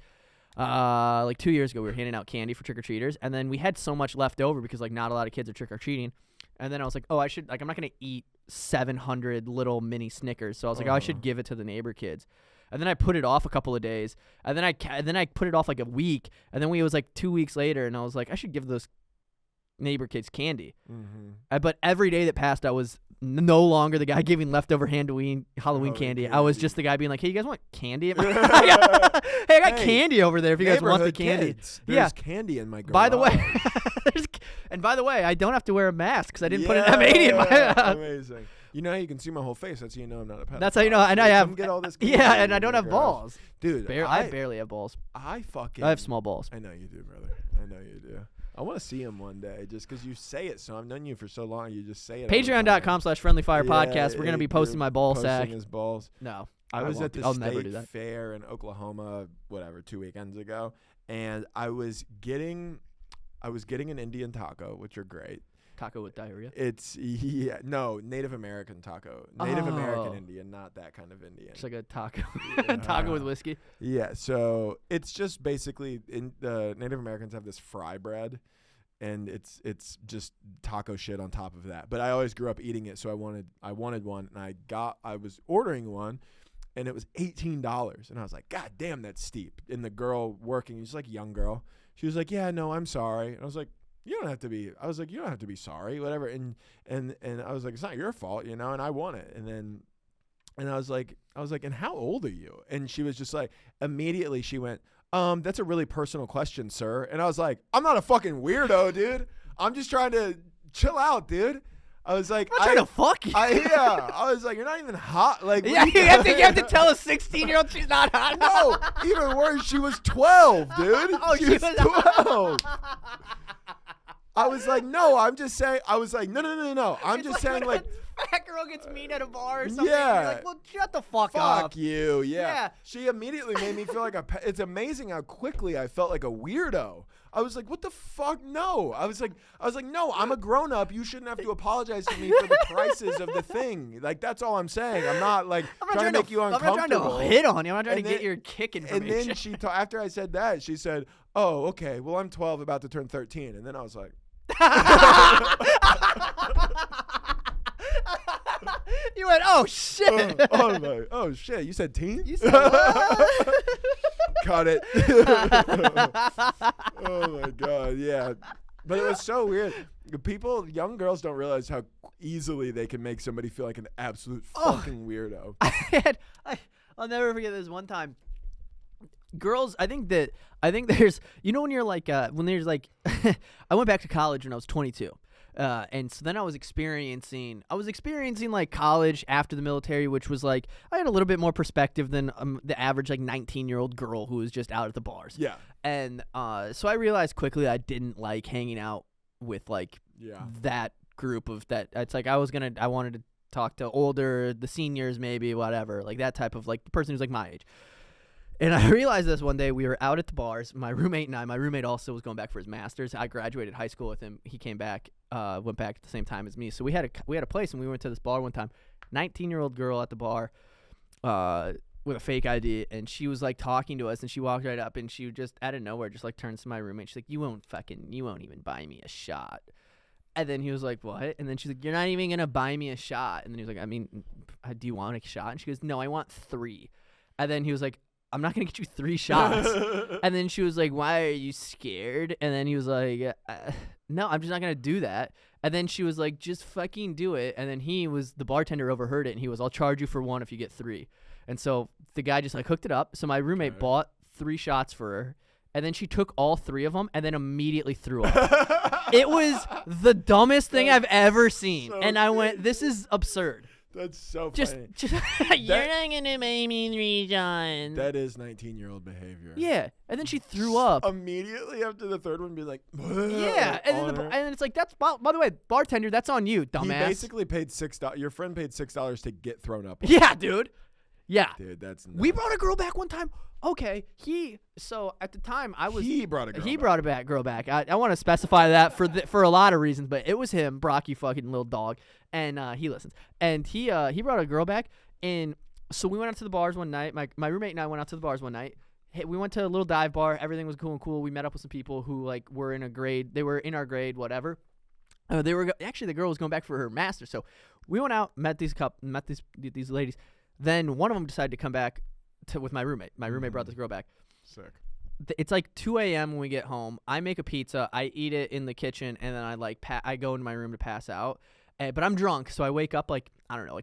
Like 2 years ago, we were handing out candy for trick-or-treaters, and then we had so much left over because like not a lot of kids are trick-or-treating. And then I was like, oh, I should, like, I'm not going to eat 700 little mini Snickers. So I was like, oh, I should give it to the neighbor kids. And then I put it off a couple of days. And then I put it off like a week. And then it was like 2 weeks later, and I was like, I should give those neighbor kids candy. Mm-hmm. But every day that passed, I was no longer the guy giving leftover Halloween candy. I was just the guy being like, hey, you guys want candy? Hey, I got candy over there if you guys want the candy. There's candy in my garage. By the way, I don't have to wear a mask because I didn't put an M80 in my Amazing. You know how you can see my whole face? That's how you know I'm not a pedophile. That's how you know. And I have get all this and I don't have balls. Dude, I barely have balls. I have small balls. I know you do, brother. I know you do. I want to see him one day just because you say it. So I've known you for so long. You just say it. Patreon.com/friendlyfirepodcast. We're going to be posting my ball sack. Posting his balls. No. I was at the state fair in Oklahoma, 2 weekends ago, and I was getting an Indian taco, which are great. Taco with diarrhea? It's Native American taco. Native American Indian, not that kind of Indian. It's like a taco, taco with whiskey. Yeah, so it's just basically the Native Americans have this fry bread, and it's just taco shit on top of that. But I always grew up eating it, so I wanted one, and I was ordering one, and it was $18, and I was like, God damn, that's steep. And the girl working, she's like a young girl, she was like, yeah, no, I'm sorry. And I was like, you don't have to be sorry, whatever. And I was like, it's not your fault, and I want it. And I was like, and how old are you? And she was just like, immediately she went, that's a really personal question, sir. And I was like, I'm not a fucking weirdo, dude. I'm just trying to chill out, dude. I was like, I'm trying to fuck you. I was like, you're not even hot. Like, yeah, you have to tell a 16-year-old she's not hot. No, even worse, she was 12, dude. Oh, she was 12. I was like, no, I'm just saying. I was like, no. I'm just saying, like, fat girl gets mean at a bar or something. Yeah. You're like, well, shut the fuck up. Fuck you. Yeah. She immediately made me feel like it's amazing how quickly I felt like a weirdo. I was like, what the fuck? No. I was like, no, I'm a grown up. You shouldn't have to apologize to me for the prices of the thing. Like, that's all I'm saying. I'm not like trying to make you uncomfortable. I'm not trying to hit on you. I'm not trying to get your kick information. And then after I said that, she said, oh, okay, well, I'm 12, about to turn 13. And then I was like, you went, oh shit. Oh shit, you said teen? You said what? Cut it. Oh my god, yeah. But it was so weird. Young girls don't realize how easily they can make somebody feel like an absolute fucking weirdo. I'll never forget this one time. Girls, I think there's, when you're like, when there's like, I went back to college when I was 22. And so then I was experiencing like college after the military, which was like, I had a little bit more perspective than the average like 19-year-old girl who was just out at the bars. Yeah. And so I realized quickly I didn't like hanging out with like that group of that. It's like I wanted to talk to the seniors, maybe, whatever, like that type of like the person who's like my age. And I realized this one day. We were out at the bars, my roommate and I. My roommate also was going back for his master's. I graduated high school with him. He came back, went back at the same time as me. So we had a place, and we went to this bar one time. 19-year-old girl at the bar with a fake ID, and she was like talking to us, and she walked right up, and she just out of nowhere just like turns to my roommate. She's like, you won't even buy me a shot. And then he was like, what? And then she's like, you're not even gonna buy me a shot. And then he was like, I mean, do you want a shot? And she goes, no, I want 3. And then he was like, I'm not going to get you 3 shots. And then she was like, why are you scared? And then he was like, no, I'm just not going to do that. And then she was like, just fucking do it. And then the bartender overheard it, and he was, I'll charge you for 1 if you get 3. And so the guy just like hooked it up. So my roommate bought 3 shots for her, and then she took all 3 of them and then immediately threw up. It was the dumbest thing I've ever seen. So and I went, this is absurd. That's so funny. You're not gonna make me 3 shots. That is 19-year-old behavior. Yeah, and then she threw up immediately after the 3rd one. Be like, yeah, and it's like by the way, bartender, that's on you, dumbass. He basically paid $6. Your friend paid $6 to get thrown up. Yeah, dude. Yeah. Dude, that's nuts. We brought a girl back one time. Okay. So at the time I was. He brought a girl He back. brought a girl back. I want to specify that for a lot of reasons, but it was him, Brock, you fucking little dog, and he listens. And he brought a girl back, and so we went out to the bars one night. My roommate and I went out to the bars one night. Hey, we went to a little dive bar. Everything was cool and cool. We met up with some people who like were in a grade. They were in our grade, whatever. Actually the girl was going back for her master's. So we went out, met these ladies. Then one of them decided to come back with my roommate. My roommate brought this girl back. Sick. It's like 2 a.m. when we get home. I make a pizza. I eat it in the kitchen, and then I go into my room to pass out. But I'm drunk, so I wake up like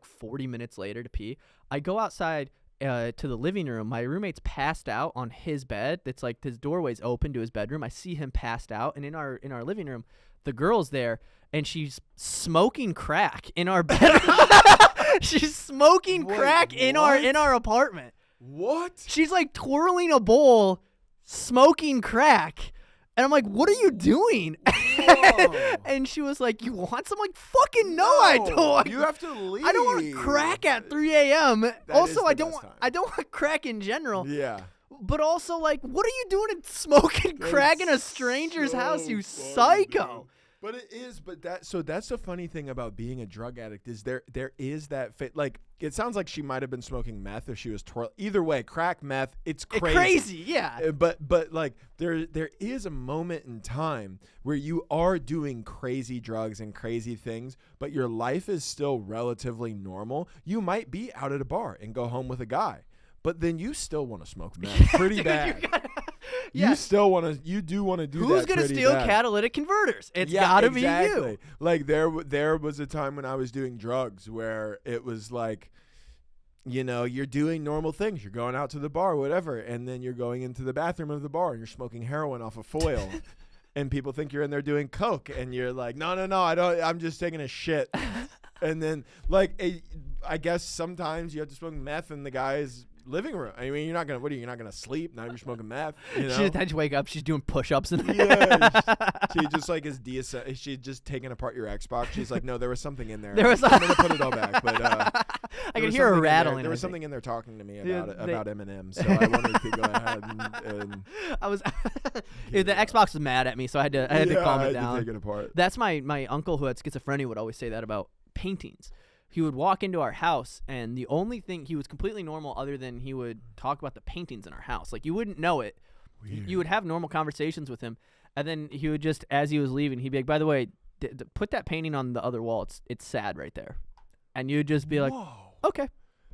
40 minutes later to pee. I go outside to the living room. My roommate's passed out on his bed. It's like his doorway's open to his bedroom. I see him passed out, and in our living room, the girl's there, and she's smoking crack in our bedroom. She's smoking crack in our apartment. What? She's like twirling a bowl, smoking crack. And I'm like, what are you doing? And she was like, you want some? I'm like, fucking no, I don't. You have to leave. I don't want crack at 3 a.m. Also, I don't time. want crack in general. Yeah. But also, like, what are you doing smoking crack in a stranger's house, you psycho? Dude. But it is, that's the funny thing about being a drug addict is there is that like it sounds like she might have been smoking meth or she was either way, crack, meth, it's crazy. Yeah. But like there is a moment in time where you are doing crazy drugs and crazy things, but your life is still relatively normal. You might be out at a bar and go home with a guy, but then you still want to smoke meth pretty Dude, bad. You still want to. You do want to do that. Who's gonna steal catalytic converters? It's gotta be you. Like there was a time when I was doing drugs where it was like, you're doing normal things. You're going out to the bar, whatever, and then you're going into the bathroom of the bar and you're smoking heroin off a foil, and people think you're in there doing coke, and you're like, no, I don't. I'm just taking a shit. And then I guess sometimes you have to smoke meth in the guy's living room. I mean, you're not gonna sleep now. You're smoking meth. She had to wake up. She's doing push-ups and she just like is she's just taking apart your Xbox. She's like, no, there was something in there. I'm gonna put it all back, but I can hear her rattling. There was something in there talking to me about Eminem, so I wanted to go ahead and I was the Xbox was mad at me, so I had to calm it down. To take it apart. That's my uncle who had schizophrenia would always say that about paintings. He would walk into our house, and the only thing, he was completely normal other than he would talk about the paintings in our house. Like, you wouldn't know it. Weird. You would have normal conversations with him, and then he would just, as he was leaving, he'd be like, by the way, put that painting on the other wall. It's sad right there. And you'd just be like, okay.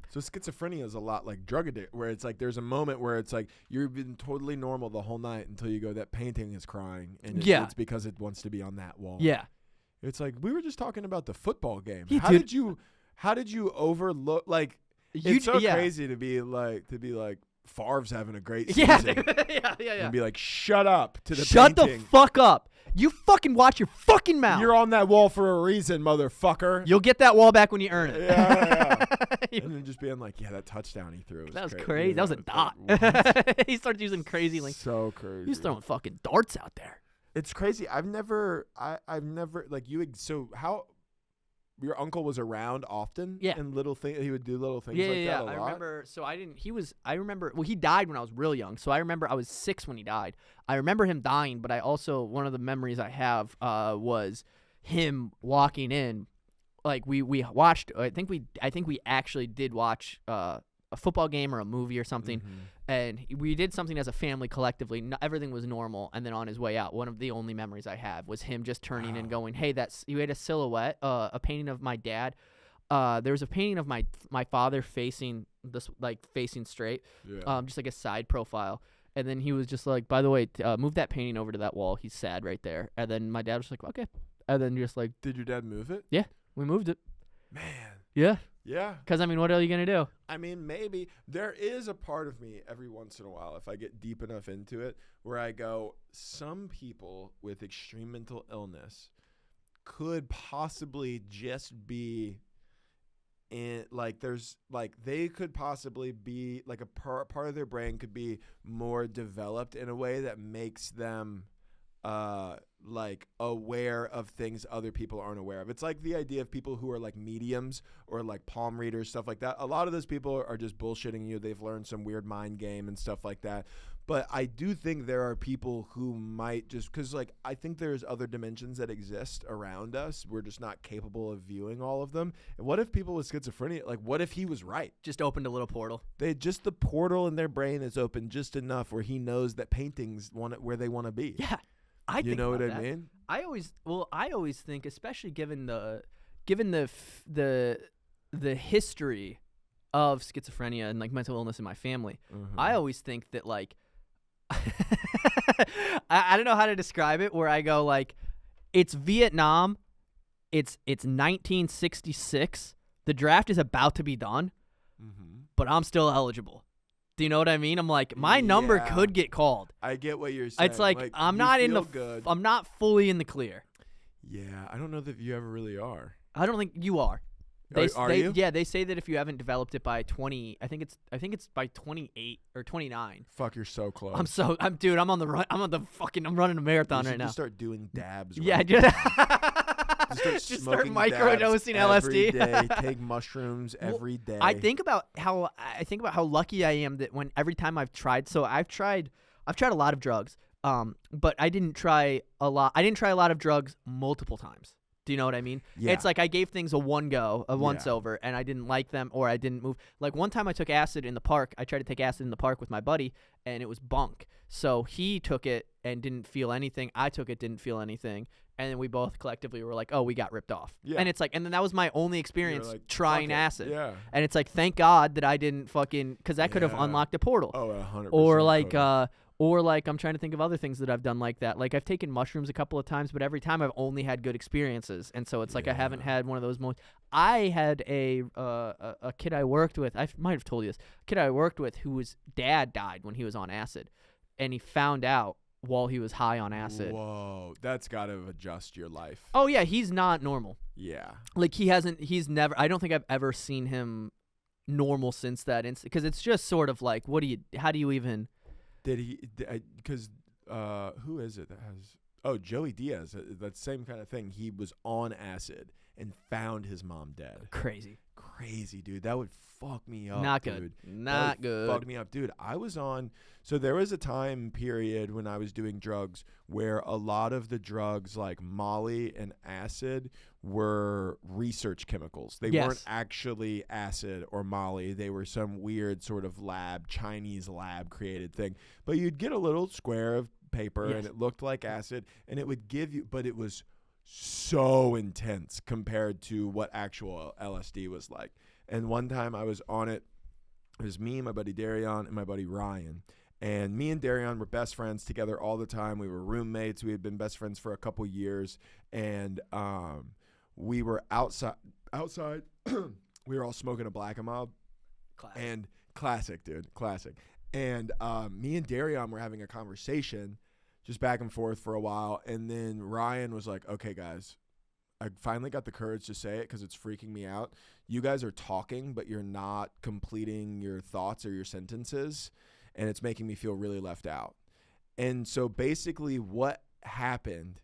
So schizophrenia is a lot like drug addict, where it's like there's a moment where it's like you've been totally normal the whole night until you go, that painting is crying, and it's because it wants to be on that wall. Yeah. It's like we were just talking about the football game. Yeah, How did you overlook? Like, it's so crazy to be like Favre's having a great season. Yeah. And be like, shut up to the Shut painting. the fuck up. You fucking watch your fucking mouth. You're on that wall for a reason, motherfucker. You'll get that wall back when you earn it. Yeah. And then just being like, yeah, that touchnedown he threw. That was crazy. That was a dot. He starts using crazy links. So crazy. He's throwing fucking darts out there. It's crazy. I've never like you. So how your uncle was around often? Yeah. And little things, he would do little things like that a lot? I remember. So I remember. Well, he died when I was real young. So I remember I was 6 when he died. I remember him dying, but I also, one of the memories I have was him walking in. Like we watched. I think we actually did watch a football game or a movie or something. Mm-hmm. And we did something as a family collectively. Everything was normal. And then on his way out, one of the only memories I have was him just turning and going, hey, you had a silhouette, a painting of my dad. There was a painting of my father facing straight, just like a side profile. And then he was just like, by the way, move that painting over to that wall. He's sad right there. And then my dad was like, okay. And then just like, did your dad move it? Yeah, we moved it. Man. Yeah. Yeah. Because, I mean, what are you going to do? I mean, maybe there is a part of me every once in a while, if I get deep enough into it, where I go, some people with extreme mental illness could possibly just be in, like, they could possibly be, like, a part of their brain could be more developed in a way that makes them, like aware of things other people aren't aware of. It's like the idea of people who are like mediums or like palm readers, stuff like that. A lot of those people are just bullshitting you. They've learned some weird mind game and stuff like that. But I do think there are people who might just, because like I think there's other dimensions that exist around us. We're just not capable of viewing all of them. And what if people with schizophrenia, like what if he was right? Just opened a little portal. The portal in their brain is open just enough where he knows that paintings want it where they want to be. Yeah, I you think know about what I that. mean? I always think, especially given the history of schizophrenia and like mental illness in my family, I always think that like I don't know how to describe it, where I go like, it's Vietnam, it's 1966, the draft is about to be done, but I'm still eligible. Do you know what I mean? I'm like, my number could get called. I get what you're saying. It's like I'm not I'm not fully in the clear. Yeah, I don't know that you ever really are. I don't think you are. Are you? Yeah, they say that if you haven't developed it by 20, I think it's by 28 or 29. Fuck, you're so close. I'm on the run. I'm running a marathon right now. Just start doing dabs. Yeah, just start microdosing LSD. every day. Take mushrooms every day. I think about how lucky I am that every time I've tried. So I've tried a lot of drugs. But I didn't try a lot. I didn't try a lot of drugs multiple times. Do you know what I mean? Yeah. It's like I gave things a once over, and I didn't like them, or I didn't move. Like one time I took acid in the park. I tried to take acid in the park with my buddy, and it was bunk. So he took it and didn't feel anything. I took it, didn't feel anything. And then we both collectively were like, oh, we got ripped off. Yeah. And it's like, and then that was my only experience like, trying acid. Yeah. And it's like, thank God that I didn't because that could have unlocked a portal. Oh, 100%. Or like I'm trying to think of other things that I've done like that. Like I've taken mushrooms a couple of times, but every time I've only had good experiences, and so it's like I haven't had one of those moments. I had a kid I worked with. I might have told you this. A kid I worked with whose dad died when he was on acid, and he found out while he was high on acid. Whoa, that's got to adjust your life. Oh yeah, he's not normal. Yeah, like he's never. I don't think I've ever seen him normal since that instant, because it's just sort of like, how do you even? Did he? Because who is it that has? Oh, Joey Diaz. That same kind of thing. He was on acid and found his mom dead. Crazy, dude. That would fuck me up. Not dude. good. Not good. Fuck me up, dude. I was on. So there was a time period when I was doing drugs where a lot of the drugs like Molly and acid were research chemicals. They weren't actually acid or Molly. They were some weird sort of Chinese lab created thing. But you'd get a little square of paper and it looked like acid, and it would give you, but it was so intense compared to what actual LSD was like. And one time I was on it. It was me, my buddy Darion, and my buddy Ryan. And me and Darion were best friends together all the time. We were roommates. We had been best friends for a couple years. And we were outside. We were all smoking a Black and Mild. Classic. And classic, dude. Classic. And me and Darion were having a conversation just back and forth for a while. And then Ryan was like, okay, guys, I finally got the courage to say it because it's freaking me out. You guys are talking, but you're not completing your thoughts or your sentences, and it's making me feel really left out. And so basically what happened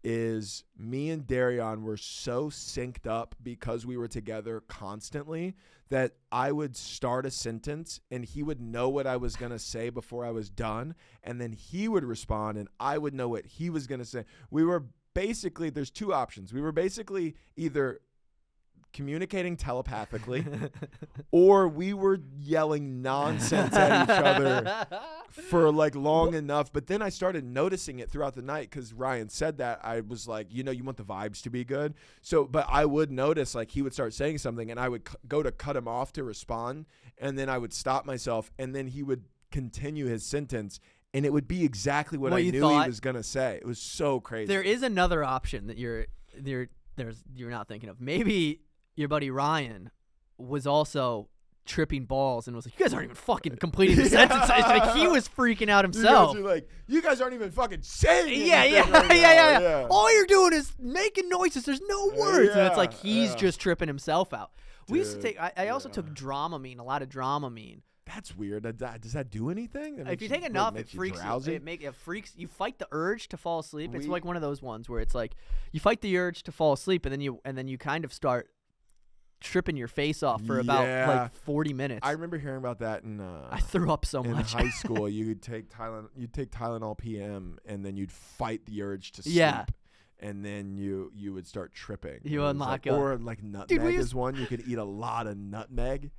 is me and Darion were so synced up because we were together constantly that I would start a sentence and he would know what I was going to say before I was done, and then he would respond and I would know what he was going to say. We were basically, there's two options. We were basically either communicating telepathically or we were yelling nonsense at each other for like long enough. But then I started noticing it throughout the night because Ryan said that. I was like, you want the vibes to be good. So, but I would notice like he would start saying something and I would go to cut him off to respond, and then I would stop myself, and then he would continue his sentence. And it would be exactly what I knew he was going to say. It was so crazy. There is another option that you're not thinking of. Maybe your buddy Ryan was also tripping balls and was like, you guys aren't even fucking completing the sentence. Like, he was freaking out himself. You guys aren't even fucking saying anything. Yeah. All you're doing is making noises. There's no words. And it's like he's just tripping himself out. We used to take, I also took Dramamine, a lot of Dramamine. That's weird. Does that do anything? If you take enough, it you freaks drowsy? you. It freaks. You fight the urge to fall asleep. It's like one of those ones where it's like you fight the urge to fall asleep, and then you kind of start tripping your face off for about like 40 minutes. I remember hearing about that in I threw up so much. In high school. You'd take Tylenol PM, and then you'd fight the urge to sleep. Yeah. And then you would start tripping. You unlock or like nutmeg is one. You could eat a lot of nutmeg.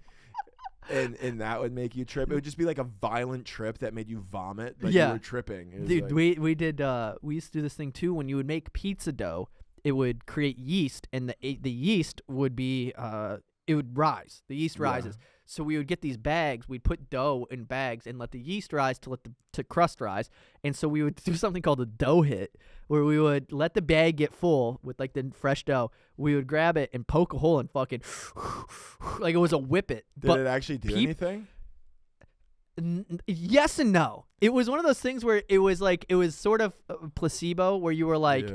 And that would make you trip. It would just be like a violent trip that made you vomit, but you were tripping. Dude, like, we used to do this thing too. When you would make pizza dough, it would create yeast, and the yeast would be it would rise. The yeast rises. So we would get these bags. We'd put dough in bags and let the yeast rise to let the crust rise. And so we would do something called a dough hit, where we would let the bag get full with like the fresh dough. We would grab it and poke a hole and fucking like it was a whippet. Did it actually do anything? Yes and no. It was one of those things where it was sort of a placebo, where you were like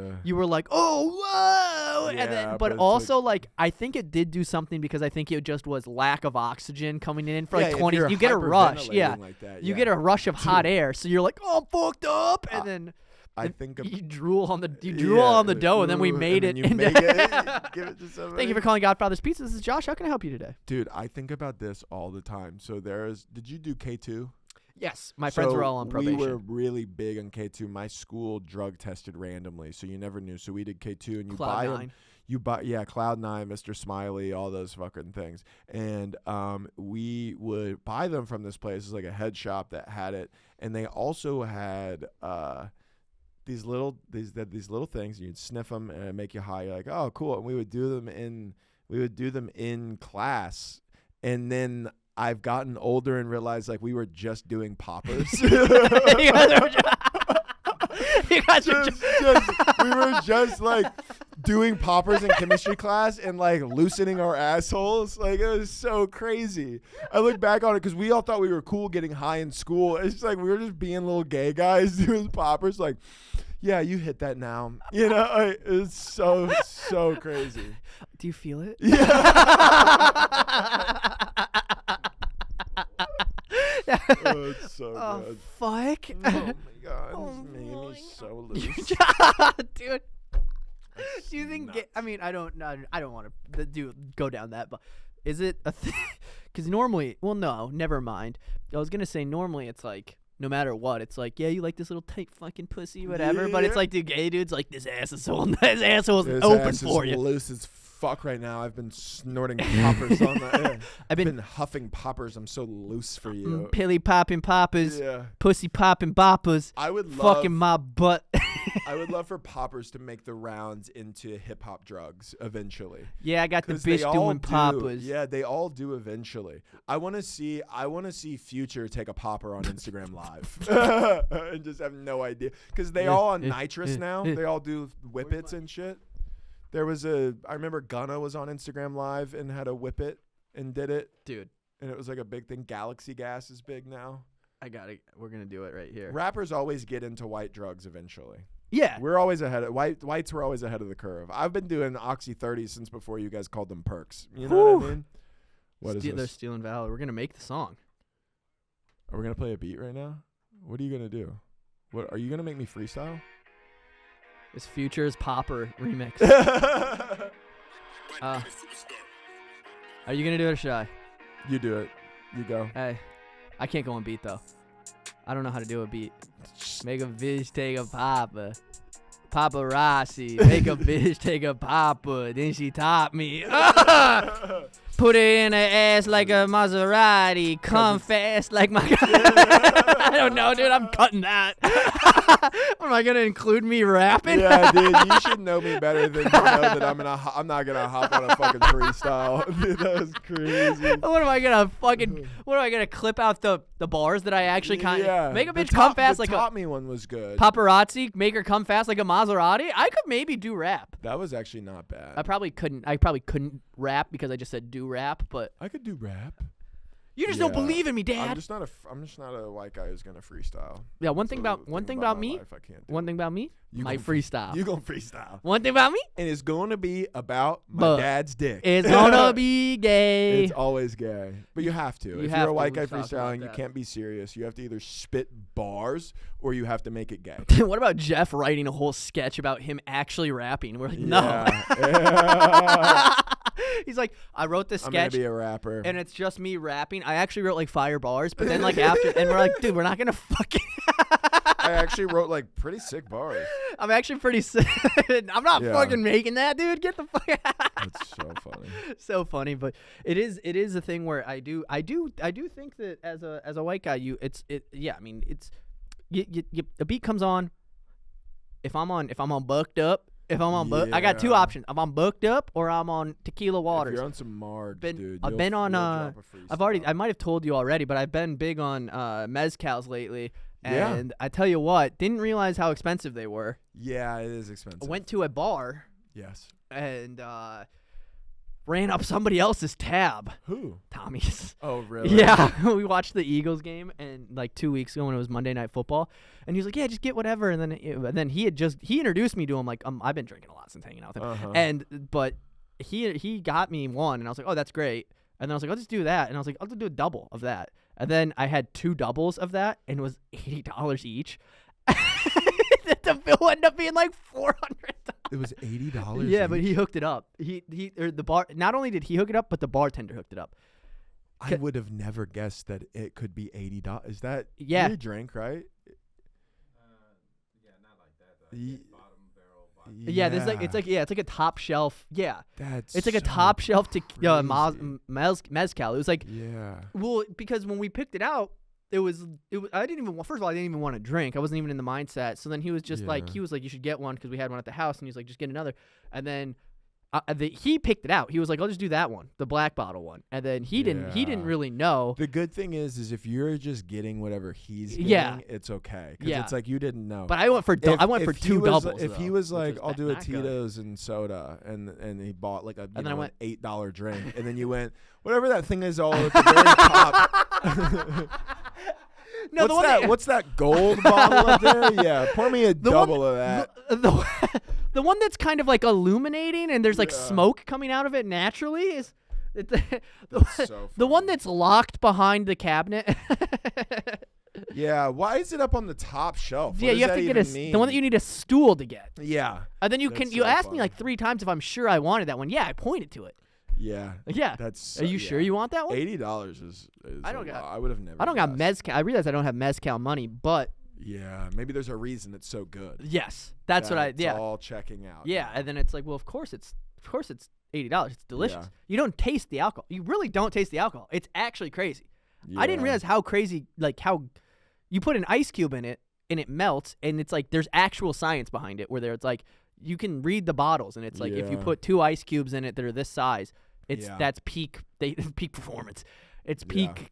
oh whoa, and then but also like I think it did do something, because I think it just was lack of oxygen coming in for like 20. You get a rush, like that, you get a rush of hot air, so you're like, oh, I'm fucked up, and then I think you drool on the dough, and then we made it. Give it to somebody. Thank you for calling Godfather's Pizza. This is Josh. How can I help you today? Dude, I think about this all the time. So did you do K2? Yes, my friends were all on probation. We were really big on K2. My school drug tested randomly, so you never knew. So we did K2, and you buy them. Cloud9, Mr. Smiley, all those fucking things. And we would buy them from this place. It's like a head shop that had it, and they also had these little things. You'd sniff them and it'd make you high. You're like, oh, cool. And we would do them in class, and then I've gotten older and realized like we were just doing poppers. We were just like doing poppers in chemistry class and like loosening our assholes. Like, it was so crazy. I look back on it because we all thought we were cool getting high in school. It's just like we were just being little gay guys doing poppers. Like, yeah, you hit that now. You know, like, it's so crazy. Do you feel it? Yeah. Oh, it's so good. Fuck. Oh my god, this made me so loose. Dude. Do you think? I mean, I don't want to go down that, but is it a thing? Because normally, well, no, never mind. I was gonna say normally it's like no matter what, it's like, yeah, you like this little tight fucking pussy, whatever. But it's like the gay dude's like, this asshole's open for you. Loose as fuck right now. I've been snorting poppers on that. I've been huffing poppers. I'm so loose for you. Pilly popping poppers, pussy popping boppers. I would love fucking my butt. I would love for poppers to make the rounds into hip hop drugs eventually. Yeah, I got the bitch doing poppers. Yeah, they all do eventually. I want to see Future take a popper on Instagram Live and just have no idea, because they all on nitrous now. They all do whippets and shit. I remember Gunna was on Instagram Live and had a whippet and did it. Dude. And it was like a big thing. Galaxy Gas is big now. We're going to do it right here. Rappers always get into white drugs eventually. Yeah. We're always ahead of whites were always ahead of the curve. I've been doing Oxy 30 since before you guys called them perks. You know what I mean? What is this? They're stealing valor. We're going to make the song. Are we going to play a beat right now? What are you going to do? What are you going to make me freestyle? It's Future's Popper remix. Are you going to do it or should I? You do it. You go. Hey, I can't go on beat though. I don't know how to do a beat. Make a bitch take a popper. Paparazzi. Make a bitch take a popper. Then she taught me. Put it in her ass like a Maserati. Come fast like my... I don't know, dude. I'm cutting that. Am I going to include me rapping? Yeah, dude. You should know me better than to know that I'm not going to hop on a fucking freestyle. Dude, that was crazy. What am I going to clip out the bars that I actually kind of... Make a bitch come fast like a... The Top Me one was good. Paparazzi. Make her come fast like a Maserati. I could maybe do rap. That was actually not bad. I probably couldn't rap because I just said do rap, but I could do rap. You just don't believe in me, Dad. I'm just not a white guy who's gonna freestyle. Yeah, one thing about me. One thing about me. My freestyle. You gonna freestyle. One thing about me. And it's gonna be about my dad's dick. It's gonna be gay. It's always gay. But you have to. If you're a white guy freestyling, you can't be serious. You have to either spit bars or you have to make it gay. What about Jeff writing a whole sketch about him actually rapping? We're like, no. Yeah. He's like, I wrote this sketch. I'm gonna be a rapper. And it's just me rapping. I actually wrote like fire bars, but then like after, and we're like, dude, we're not gonna fucking. I actually wrote like pretty sick bars. I'm actually pretty sick. I'm not fucking making that, dude. Get the fuck out. That's so funny. So funny, but it is a thing where I do think that as a white guy, I mean, it's the beat comes on. If I'm on Bucked Up. I got two options. I'm on Booked Up or I'm on Tequila Waters. If you're on some Marge, dude. I've been on. I might have told you already, but I've been big on mezcals lately. And I tell you what, didn't realize how expensive they were. Yeah, it is expensive. I went to a bar. Yes. And ran up somebody else's tab. Who? Tommy's. Oh, really? Yeah. We watched the Eagles game and like 2 weeks ago when it was Monday Night Football. And he was like, yeah, just get whatever. And then he introduced me to him like, I've been drinking a lot since hanging out with him. But he got me one and I was like, oh, that's great. And then I was like, I'll just do that. And I was like, I'll do a double of that. And then I had two doubles of that and it was $80 each. The bill ended up being like $400. It was $80. Yeah, each? but he hooked it up. The bar. Not only did he hook it up, but the bartender hooked it up. I would have never guessed that it could be $80. Is that your drink, right? Yeah, not like that. Bottom barrel vodka. Yeah, it's like a top shelf. Yeah, it's like a so top shelf to mezcal. It was like well, because when we picked it out, it was I didn't even want to drink. I wasn't even in the mindset. So then he was just like you should get one because we had one at the house, and he's like just get another. And then he picked it out. He was like, I'll just do that one, the black bottle one. And then he didn't really know. The good thing is if you're just getting whatever he's getting, it's okay. Because it's like you didn't know. But I went for two doubles. If he was like, I'll do a Tito's and soda, and he bought like an $8 drink, and then you went, whatever that thing is all at the very top. No, what's that gold bottle up there? Yeah, pour me a double of that. The one that's kind of like illuminating and there's like smoke coming out of it naturally is the one that's locked behind the cabinet. Yeah, why is it up on the top shelf? Yeah, you have to get the one that you need a stool to get. Yeah, and then you asked me like 3 times if I'm sure I wanted that one. Yeah, I pointed to it. Yeah. Are you sure you want that one? $80 is I would have never. I don't got mezcal. I realize I don't have mezcal money, but yeah, maybe there's a reason it's so good. Yes, that's what I. Yeah, it's all checking out. Yeah, and then it's like, well, of course it's $80. It's delicious. Yeah. You don't taste the alcohol. You really don't taste the alcohol. It's actually crazy. Yeah. I didn't realize how crazy, like how you put an ice cube in it and it melts, and it's like there's actual science behind it where it's like you can read the bottles, and it's like if you put 2 ice cubes in it that are this size. That's peak performance. It's peak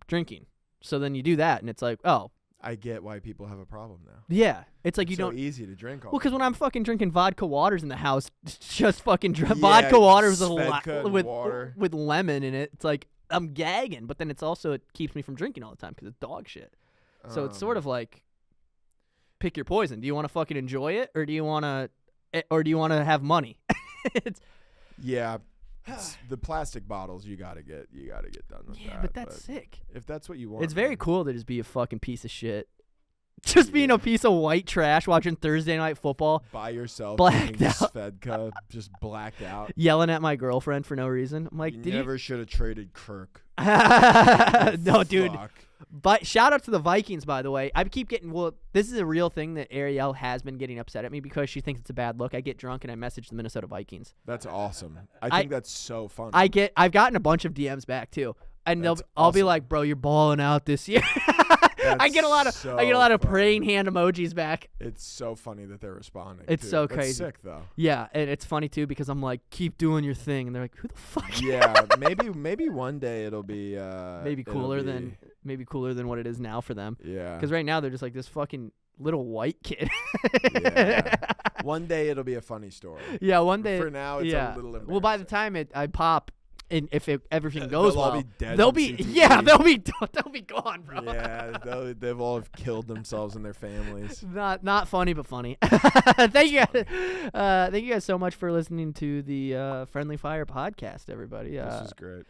drinking. So then you do that, and it's like, oh, I get why people have a problem now. Yeah, it's like it's you don't. So easy to drink. Well, because when I'm fucking drinking vodka waters in the house, it's just fucking vodka waters with lemon in it. It's like I'm gagging, but then it keeps me from drinking all the time because it's dog shit. So it's sort of like pick your poison. Do you want to fucking enjoy it, or do you want to have money? Yeah. The plastic bottles you gotta get done with that. Yeah, but that's sick. If that's what you want, it's very cool to just be a fucking piece of shit. Just being a piece of white trash watching Thursday Night Football by yourself, blacked out, Svedka, just blacked out, yelling at my girlfriend for no reason. I'm like, you never should have traded Kirk. No, dude. But shout out to the Vikings, by the way. I keep getting this is a real thing that Ariel has been getting upset at me because she thinks it's a bad look. I get drunk and I message the Minnesota Vikings. That's awesome. I think that's so fun. I've gotten a bunch of DMs back too, and I'll be like, bro, you're balling out this year. I get a lot of praying hand emojis back. It's so funny that they're responding. It's so crazy. That's sick though. Yeah, and it's funny too because I'm like, keep doing your thing, and they're like, who the fuck? Yeah, maybe one day it'll be maybe cooler than what it is now for them. Yeah, because right now they're just like this fucking little white kid. Yeah. One day it'll be a funny story. Yeah, one day. For now, it's a little embarrassing. Well, by the time I pop, And if everything goes They'll all well, be dead they'll from be CTE. they'll be gone, bro. Yeah, they've all have killed themselves and their families. Not funny, but funny. Thank you guys so much for listening to the Friendly Fire podcast, everybody. This is great.